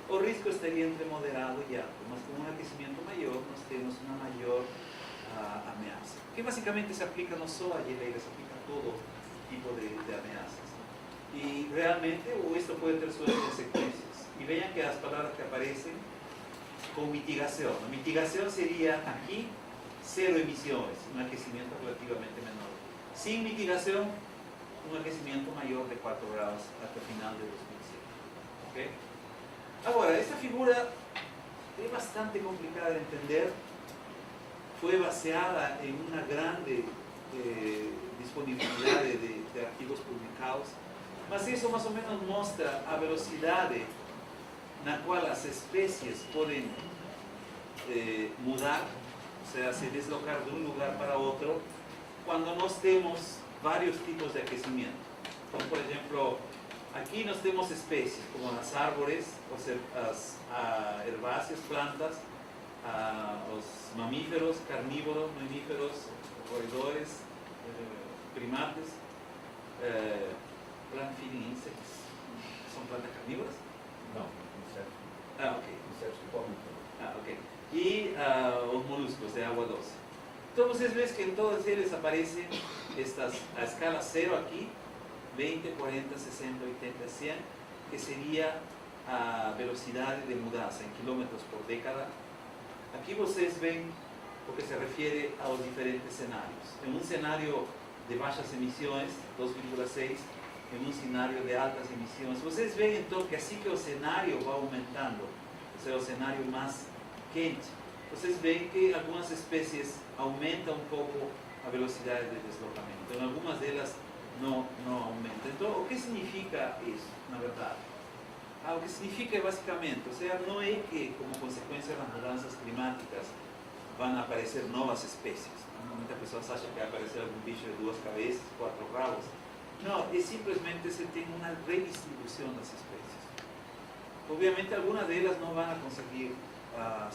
G: el riesgo estaría entre moderado y alto, mas con un aquecimiento mayor, nos tenemos una mayor amenaza. Que básicamente se aplica no solo a geleiras, se aplica a todo tipo de amenazas. Y realmente, esto puede tener sus consecuencias. Y vean que las palabras que aparecen con mitigación. La mitigación sería aquí cero emisiones, un aquecimiento relativamente menor. Sin mitigación, un aquecimiento mayor de 4 grados hasta el final de 2100. ¿Okay? Ahora, esta figura es bastante complicada de entender. Fue baseada en una grande disponibilidad de archivos publicados. Mas eso más o menos muestra a velocidad en la cual las especies pueden mudar, o sea, se deslocar de un lugar para otro, cuando nos tenemos varios tipos de aquecimiento. Como por ejemplo, aquí nos tenemos especies como las árboles, o sea, las herbáceas, plantas, los mamíferos, carnívoros, mamíferos, roedores, primates, plant feeding insects. ¿Son plantas carnívoras?
H: No, insetos.
G: Ok.
H: Insetos que comem tudo.
G: Ok. Y los moluscos de agua dulce. Entonces ves que en todos ellos aparecen estas a escala 0 aquí, 20, 40, 60, 80, 100, que sería a velocidad de mudanza en kilómetros por década. Aquí ustedes ven lo que se refiere a los diferentes escenarios. En un escenario de bajas emisiones, 2,6, en un escenario de altas emisiones. Ustedes ven entonces que así que el escenario va aumentando, o sea, el escenario más quente, ustedes ven que algunas especies aumentan un poco a velocidad de deslocamiento, en algunas de ellas no aumentan. Entonces, ¿qué significa eso, na verdad? Lo que significa básicamente, o sea, no es que como consecuencia de las mudanzas climáticas van a aparecer nuevas especies. Normalmente las personas acham que va a aparecer algún bicho de 2 cabezas, 4 rabos. No, es simplemente se tiene una redistribución de las especies. Obviamente algunas de ellas no van a conseguir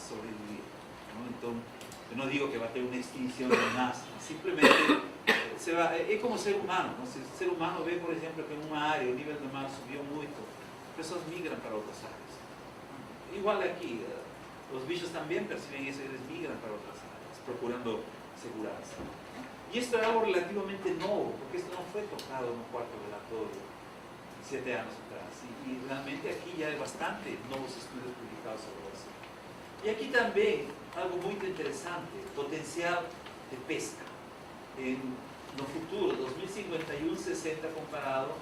G: sobrevivir, ¿no? Entonces, yo no digo que va a tener una extinción de masa, simplemente es como ser humano, ¿no? Si el ser humano ve, por ejemplo, que en una área el nivel del mar subió mucho, personas migran para otras áreas. Igual aquí, los bichos también perciben eso y les migran para otras áreas, procurando asegurarse. Y esto es algo relativamente nuevo, porque esto no fue tocado en un cuarto relatorio 7 años atrás. Y realmente aquí ya hay bastante nuevos estudios publicados sobre eso. Y aquí también, algo muy interesante, potencial de pesca. En lo futuro, 2051, 60 comparado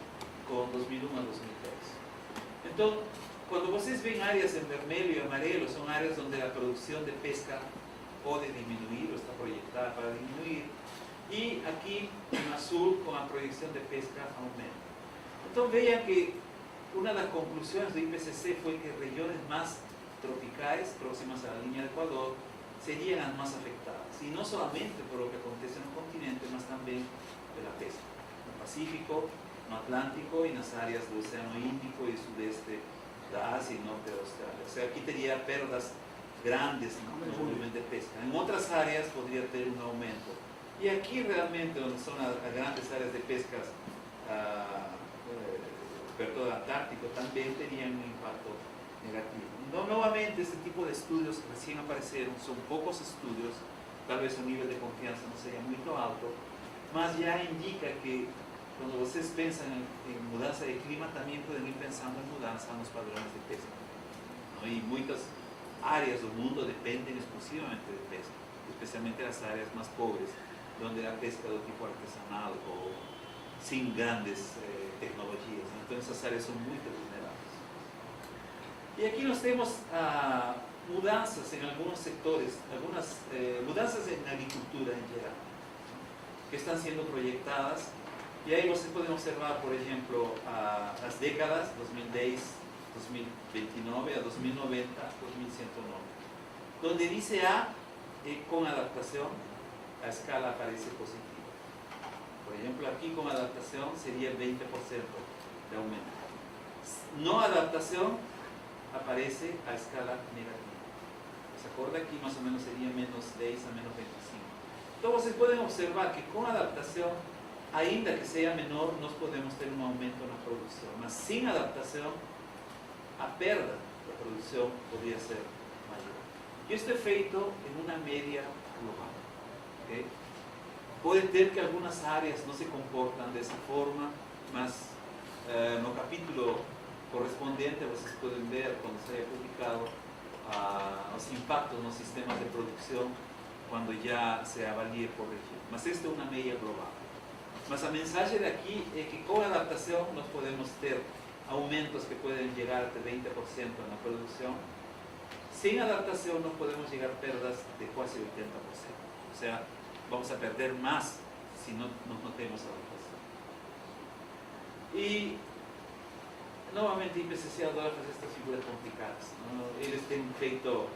G: con 2001 a 2003. Entonces, cuando ustedes ven áreas en vermelho y amarelo, son áreas donde la producción de pesca puede disminuir o está proyectada para disminuir. Y aquí en azul, con la proyección de pesca, aumenta. Entonces vean que una de las conclusiones de IPCC fue que regiones más tropicales, próximas a la línea de Ecuador, serían las más afectadas. Y no solamente por lo que acontece en el continente, mas también de la pesca. En el Pacífico, en el Atlántico y en las áreas del Océano Índico y sudeste de Asia y norte de Australia. O sea, aquí tendría pérdidas grandes en el volumen de pesca. En otras áreas podría tener un aumento. Y aquí realmente, donde son las grandes áreas de pescas, todo el Antártico, también tenían un impacto negativo. No, nuevamente, este tipo de estudios que recién aparecieron, son pocos estudios, tal vez el nivel de confianza no sea muy alto, mas ya indica que cuando ustedes piensan en mudanza de clima, también pueden ir pensando en mudanza en los padrones de pesca, ¿no? Y muchas áreas del mundo dependen exclusivamente de pesca, especialmente las áreas más pobres, donde la pesca de tipo artesanal o sin grandes tecnologías, ¿no? Entonces esas áreas son muy vulnerables. Y aquí nos tenemos mudanzas en algunos sectores, algunas mudanzas en agricultura en general, que están siendo proyectadas. Y ahí ustedes pueden observar, por ejemplo, las décadas 2010, 2029 a 2090, 2109, donde dice A, con adaptación, a escala aparece positiva. Por ejemplo, aquí con adaptación sería el 20% de aumento. No adaptación aparece a escala negativa. ¿Se acuerda? Aquí más o menos sería menos 10 a menos 25. Entonces pueden observar que con adaptación, ainda que sea menor, nos podemos tener un aumento en la producción. Mas sin adaptación, a perda de producción podría ser mayor. Y esto es feito en una media global. ¿Okay? Puede ser que algunas áreas no se comportan de esa forma, mas no capítulo correspondiente vocês pueden ver cuando se haya publicado los impactos en los sistemas de producción cuando ya se avalie por región. Mas esto es una media global. Mas a mensaje de aquí es que con adaptación nos podemos ter aumentos que pueden llegar hasta 20% en la producción. Sin adaptación nos podemos llegar a perdas de casi 80%. O sea, vamos a perder más si no tenemos adaptación. Y nuevamente IPCC adora hacer estas figuras complicadas, ¿no? Ellos tienen feito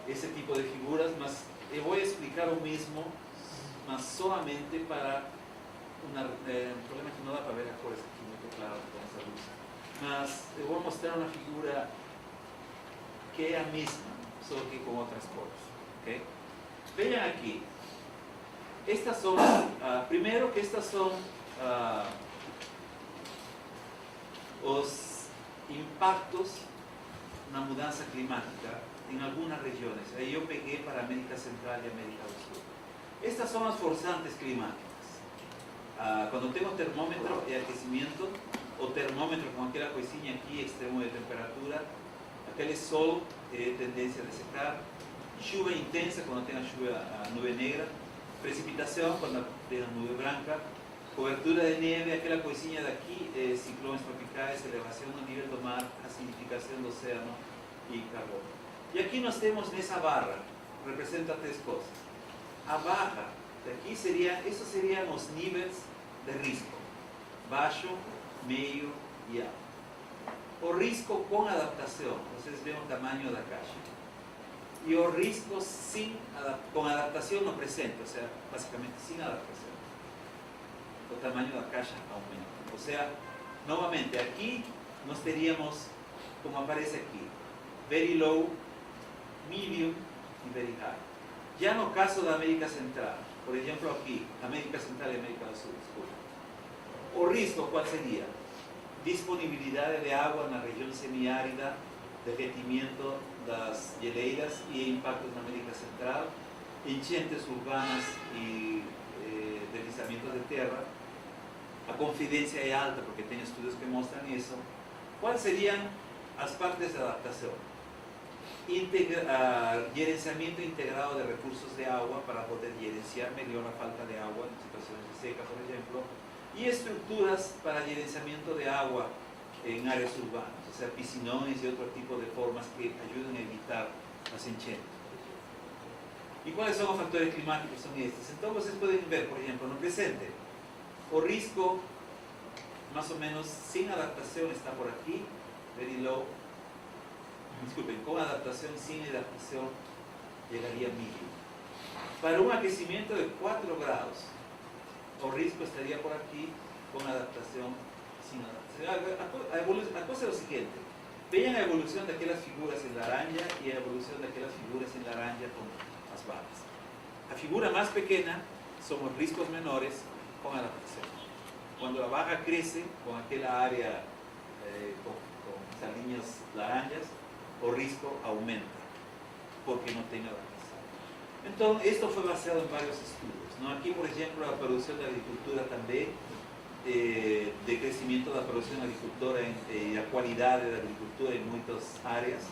G: ese tipo de figuras, mas voy a explicar lo mismo, mas solamente para el problema es que no da para ver las cores aquí muy claro con esa luz. Mas voy a mostrar una figura que es la misma, solo que con otras cores. ¿Okay? Vean aquí. Estas son, primero que estas son los impactos na mudança climática en algunas regiones. Ahí yo pegué para América Central y América del Sur. Estas son las forzantes climáticas. Cuando tengo termómetro de aquecimiento o termómetro con aquella coisinha aquí, extremo de temperatura, aquel sol tendencia a secar, chuva intensa cuando tenga chuva nube negra, precipitación cuando tenga nube blanca, cobertura de nieve, aquella coisinha de aquí, ciclones tropicales, elevación del nivel del mar, acidificación del océano y carbono. Y aquí nos tenemos en esa barra, representa tres cosas. A baja, de aquí esos serían los niveles de risco, bajo, medio y alto. O risco con adaptación, ustedes ven el tamaño de la caja. Y o risco con adaptación no presente, o sea, básicamente sin adaptación. El tamaño de la caja aumenta. O sea, nuevamente, aquí nos teníamos, como aparece aquí, very low, medium y very high. Ya en el caso de América Central, por ejemplo aquí, América Central y América del Sur, o risco, ¿cuál sería? Disponibilidad de agua en la región semiárida, derretimiento de las geleiras y impactos en América Central, enchentes urbanas y deslizamientos de tierra. La confidencia es alta porque tiene estudios que muestran eso. ¿Cuáles serían las partes de adaptación? Gerenciamiento integrado de recursos de agua para poder gerenciar mejor la falta de agua en situaciones de seca, por ejemplo, y estructuras para gerenciamiento de agua en áreas urbanas, o sea, piscinones y otro tipo de formas que ayuden a evitar las enchentes. ¿Y cuáles son los factores climáticos? Son estos. Entonces pueden ver, por ejemplo, en el presente, o risco más o menos sin adaptación está por aquí, very low. Disculpen, con adaptación, sin adaptación llegaría a medium. Para un aquecimiento de 4 grados, o risco estaría por aquí, con adaptación, sin adaptación. La cosa es lo siguiente, vean la evolución de aquellas figuras en laranja y la evolución de aquellas figuras en laranja con las barras. La figura más pequeña son los riscos menores con adaptación. Cuando la barra crece con aquella área con estas líneas naranjas, el riesgo aumenta porque no tenga adaptación. Entonces, esto fue basado en varios estudios, ¿no? Aquí, por ejemplo, la producción de agricultura también, de crecimiento de la producción de agricultura y la calidad de la agricultura en muchas áreas,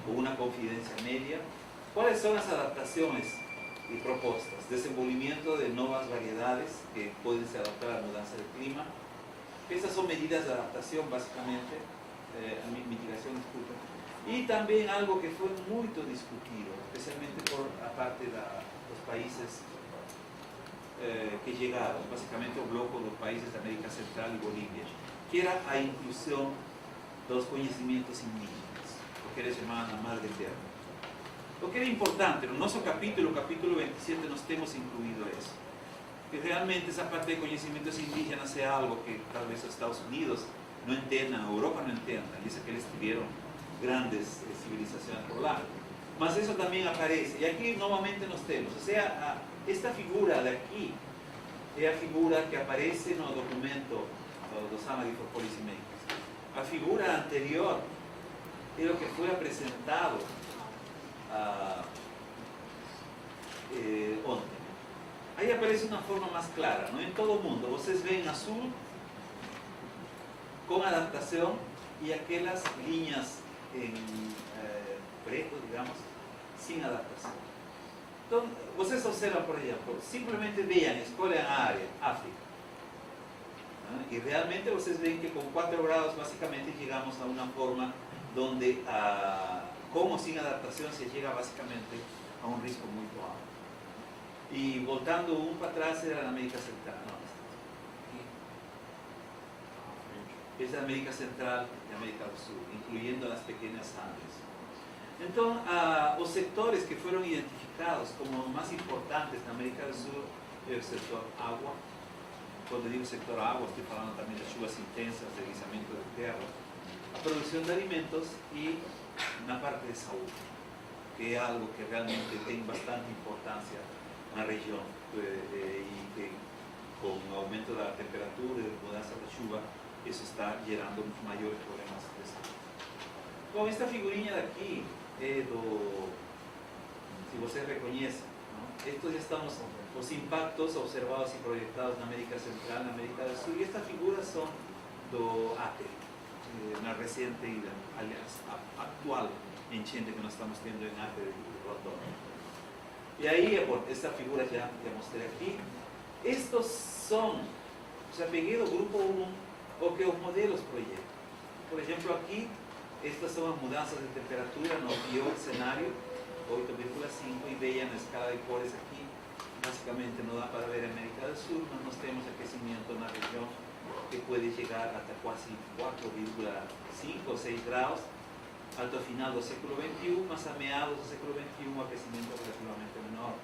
G: con una confidencia media. ¿Cuáles son las adaptaciones y propuestas? Desenvolvimiento de nuevas variedades que pueden ser adaptadas a la mudanza del clima. Estas son medidas de adaptación, básicamente, mitigación, disculpen. Y también algo que fue muy discutido, especialmente por aparte de los países que llegaron, básicamente el bloque de los países de América Central y Bolivia, que era la inclusión de los conocimientos indígenas, lo que les llamaban la madre tierra. O que era importante, no nosso capítulo 27, nós temos incluído isso. Que realmente essa parte de conhecimentos indígenas é algo que talvez os Estados Unidos não entendam, a Europa não entenda. Diz que eles tiveram grandes civilizações por lá. Mas isso também aparece. E aqui novamente nós temos, ou seja, esta figura daqui é a figura que aparece no documento do Samadhi for Policy Makers. A figura anterior é o que foi apresentado ontem. Aí aparece uma forma mais clara, não? Em todo mundo. Vocês veem azul com adaptação e aquelas linhas em preto, digamos, sem adaptação. Então, vocês observam, por exemplo, simplesmente veem, escolhem a área, África. E realmente vocês veem que com 4 graus, basicamente, chegamos a uma forma onde, com ou sem adaptação, se chega basicamente a um risco muito alto. E voltando um para trás, era na América Central. Não, essa é a América Central e América do Sul, incluindo as pequenas Andes. Então, os sectores que foram identificados como mais importantes na América do Sul é o setor água. Quando digo setor água, estou falando também das chuvas intensas, deslizamento de terra, a produção de alimentos e na parte de saúde, que é algo que realmente tem bastante importância na região e que com o aumento da temperatura e da mudança da chuva, isso está gerando maiores problemas de saúde. Bom, esta figurinha daqui é do, se você reconhece, não? Estes estão os impactos observados e projetados na América Central, na América do Sul, e estas figuras são do Acre, na recente e aliás, atual enchente que nós estamos tendo em Acre e Rondônia. E aí, bom, esta figura já mostrei aqui. Estes são, já peguei do grupo 1, o que os modelos projetam. Por exemplo, aqui, estas são as mudanças de temperatura no pior cenário, 8,5, e veem a escala de cores aqui. Basicamente não dá para ver a América do Sul, mas nós temos aquecimento na região que pode chegar até quase 4,5 ou 6 graus, até o final do século XXI, mas a meados do século XXI o aquecimento é relativamente menor.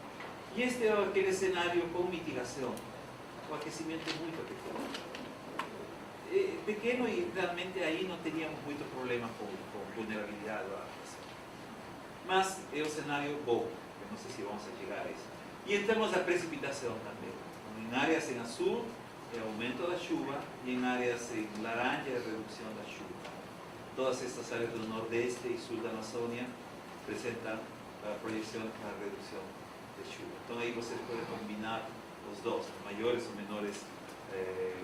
G: E este é aquele cenário com mitigação. O aquecimento é muito pequeno e realmente aí não teríamos muito problema com vulnerabilidade da aquecimento. Mas é um cenário bom, eu não sei se vamos chegar a isso. E em termos da precipitação também. Em áreas em azul é aumento da chuva e em áreas em laranja é redução da chuva. Todas estas áreas do nordeste e sul da Amazônia apresentam a projeção para a redução de chuva. Então aí vocês podem combinar os dois, maiores ou menores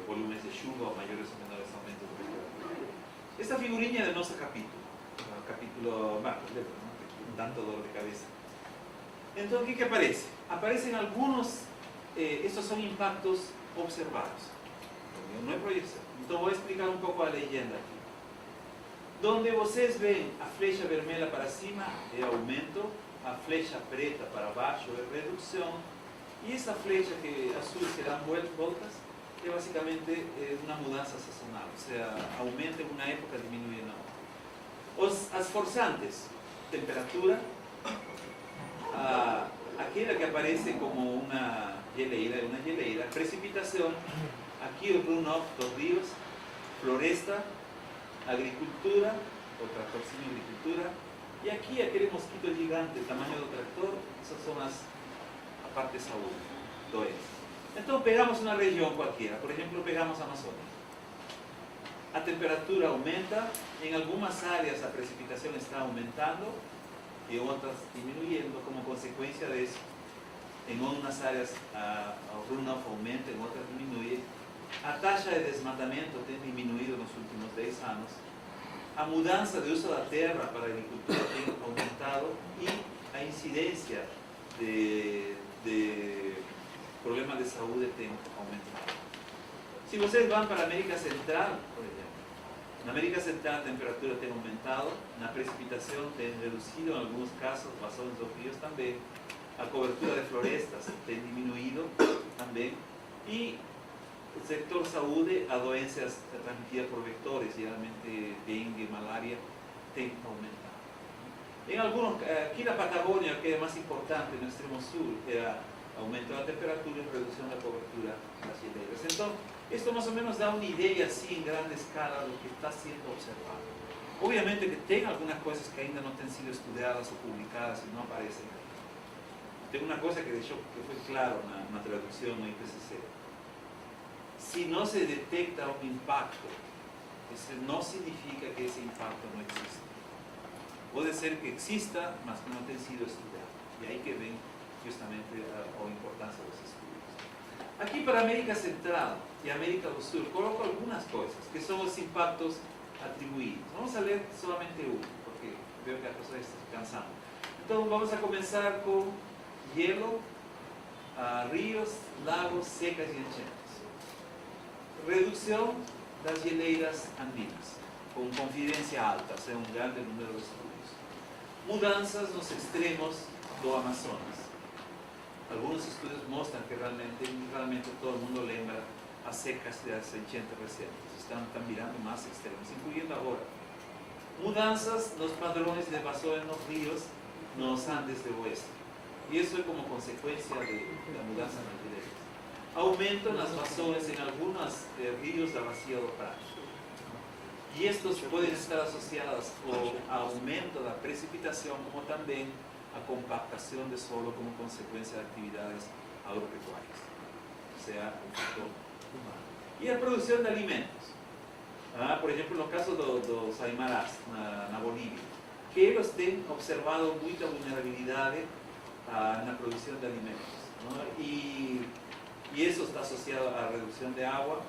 G: volumes de chuva ou maiores ou menores aumentos de temperatura. Esta figurinha é do nosso capítulo, tanto dor de cabeça. Então o que aparece? Aparecem algunos, estos são impactos observados, não é projeção. Então vou explicar um pouco a legenda aqui. Donde vocês veem a flecha vermelha para cima é aumento, a flecha preta para baixo é redução, e essa flecha que azul se dá voltas é basicamente uma mudança sazonal, ou seja, aumenta em uma época, diminui na outra. As forçantes, temperatura, aquela que aparece como uma geleira, precipitação, aqui o runoff dos rios, floresta, agricultura, o tratorzinho agricultura, e aqui aquele mosquito gigante, tamanho do trator, essas são a parte de saúde, doenças. Então pegamos uma região qualquer, por exemplo, pegamos a Amazônia. A temperatura aumenta, em algumas áreas a precipitação está aumentando, e outras diminuindo como consequência disso. Em umas áreas o runoff aumenta, em outras diminui. A taxa de desmatamento tem diminuído nos últimos 10 anos. A mudança de uso da terra para a agricultura tem aumentado e a incidência de problemas de saúde tem aumentado. Se vocês vão para a América Central, por exemplo, na América Central a temperatura tem aumentado, na precipitação tem reduzido em alguns casos, vazões dos rios também, a cobertura de florestas tem diminuído também, e o setor saúde, as doenças transmitidas por vetores, geralmente dengue, malária, tem aumentado. En algunos, aquí la Patagonia, que es más importante en el extremo sur, era aumento de la temperatura y reducción de la cobertura de las hieleras. Entonces, esto más o menos da una idea así en gran escala de lo que está siendo observado. Obviamente que tengo algunas cosas que ainda no han sido estudiadas o publicadas y no aparecen ahí. Tengo una cosa que de hecho que fue claro en la traducción no IPCC. Si no se detecta un impacto, eso no significa que ese impacto no existe. Puede ser que exista, mas que no ha sido estudiado. Y ahí que ven justamente la importancia de los estudios. Aquí para América Central y América del Sur coloco algunas cosas que son los impactos atribuidos. Vamos a leer solamente uno, porque veo que la cosa está cansando. Entonces vamos a comenzar con hielo, ríos, lagos, secas y enchentes. Reducción de las hieleiras andinas, con confidencia alta, o sea, un gran número de estudios. Mudanzas en los extremos do Amazonas. Algunos estudios muestran que realmente todo el mundo lembra a secas de las enchentes recientes. Están mirando más extremos, incluyendo ahora. Mudanzas en los padrones de evasor en los ríos, en los Andes de oeste. Y eso es como consecuencia de la mudanza en las hieleiras. Aumento en las vasones en algunos ríos de vacío do Prado. Y estos pueden estar asociados a aumento de la precipitación, como también a compactación de suelo como consecuencia de actividades agropecuarias, o sea, un factor humano. Y la producción de alimentos. Por ejemplo, en el caso de los aymaras, en Bolivia, que ellos han observado mucha vulnerabilidad en la producción de alimentos, ¿no? Y eso está asociado a la reducción de agua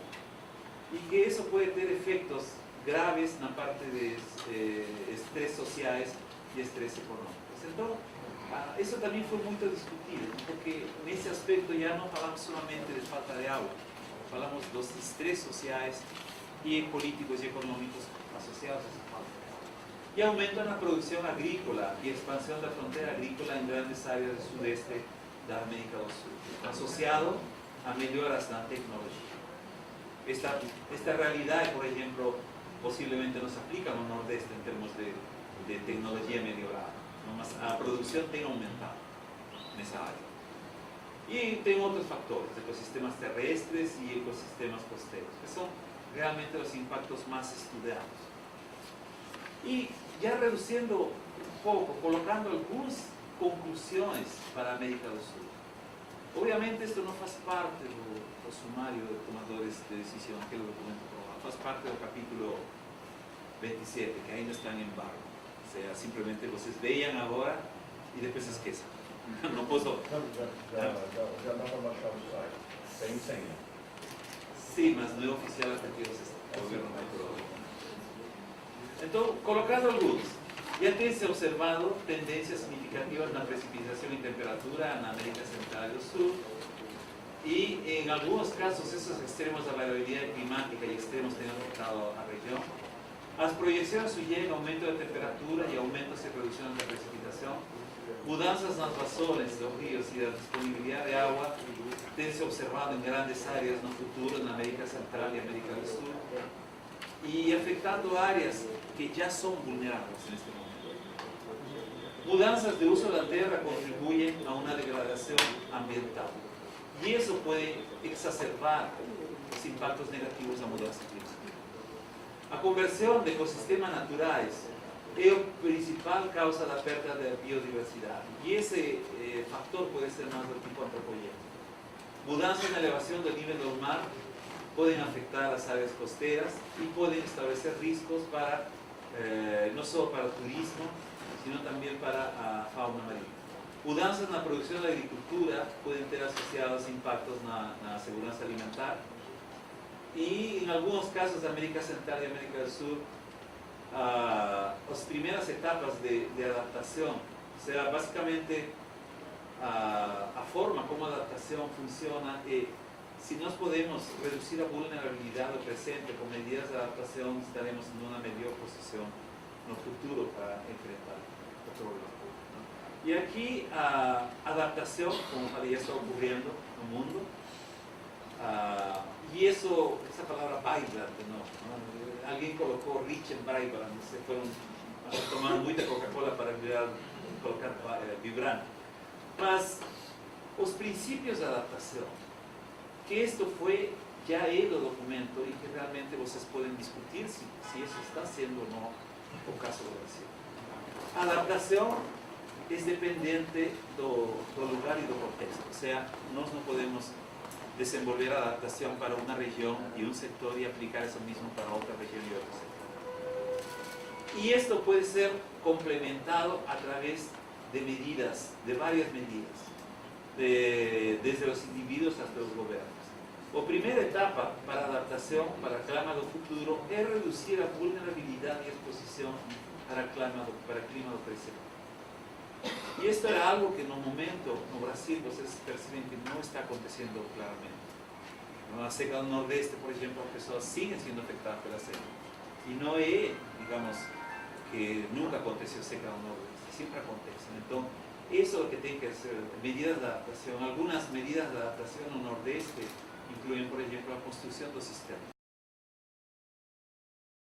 G: y que eso puede tener efectos graves en la parte de estrés sociales y estrés económicos. Entonces, eso también fue muy discutido, porque en ese aspecto ya no hablamos solamente de falta de agua, hablamos de los estrés sociales y políticos y económicos asociados a esa falta de agua. Y aumento en la producción agrícola y expansión de la frontera agrícola en grandes áreas del sudeste de América del Sur, asociado a mejoras en la tecnología. Esta realidad, por ejemplo, posiblemente nos aplica en el nordeste en términos de tecnología mejorada. La producción tiene aumentado en esa área. Y tengo otros factores, ecosistemas terrestres y ecosistemas costeros, que son realmente los impactos más estudiados. Y ya reduciendo un poco, colocando algunas conclusiones para América del Sur. Obviamente esto no hace parte del sumario de tomadores de decisión, que es el documento aprobado, hace parte del capítulo 27, que ainda está en embargo. O sea, simplemente ustedes veían ahora y después se esquecen. No puedo...
H: Já dá para baixar o site. Tem senha.
G: Sí, mas no es oficial hasta que el gobierno no aprobó. Entonces, colocando algunos, ya se ha observado tendencias significativas en la precipitación y temperatura en América Central y Sur, y en algunos casos esos extremos de variabilidad climática y extremos que han afectado a la región. Las proyecciones sugieren aumento de temperatura y aumentos y reducciones de precipitación, mudanzas en las vasones de los ríos y la disponibilidad de agua deben ser observado en grandes áreas en el futuro en América Central y América del Sur, y afectando áreas que ya son vulnerables en este momento. Mudanzas de uso de la tierra contribuyen a una degradación ambiental y eso puede exacerbar los impactos negativos de la mudanza climática. La conversión de ecosistemas naturales es la principal causa de la pérdida de biodiversidad y ese factor puede ser más del tipo antropogénico. Mudanzas en la elevación del nivel del mar pueden afectar las áreas costeras y pueden establecer riesgos para, no solo para el turismo, sino también para fauna marina. Mudanzas en la producción de la agricultura pueden tener asociados impactos en la seguridad alimentaria. Y en algunos casos de América Central y América del Sur, las primeras etapas de adaptación, o sea, básicamente a forma como la adaptación funciona, si nos podemos reducir la vulnerabilidad del presente con medidas de adaptación, estaremos en una mejor posición en el futuro para enfrentar el problema. Y aquí, adaptación, como ya está ocurriendo en el mundo, y eso, esa palabra bailante, ¿no? Alguien colocó Rich en Braille, se fueron a tomar mucha Coca-Cola para habilidade de colocar vibrante. Mas os princípios de adaptação, que isto foi já é do documento e que realmente vocês podem discutir se isso está sendo ou não o caso do Brasil. A adaptação é dependente do lugar e do contexto, ou seja, nós não podemos desenvolver a adaptação para uma região e um setor e aplicar isso mesmo para outra região e outro setor. E isto pode ser complementado a través de medidas, de várias medidas, desde os indivíduos até os governos. A primeira etapa para a adaptação para o clima do futuro é reduzir a vulnerabilidade e exposição para o clima do presente. E isto era algo que no momento, no Brasil, vocês percebem que não está acontecendo claramente. Na seca do Nordeste, por exemplo, as pessoas seguem sendo afetadas pela seca. E não é, digamos, que nunca aconteceu seca no Nordeste, sempre acontece. Então, isso é o que tem que ser, medidas de adaptação. Algumas medidas de adaptação no Nordeste incluem, por exemplo, a construção do sistema.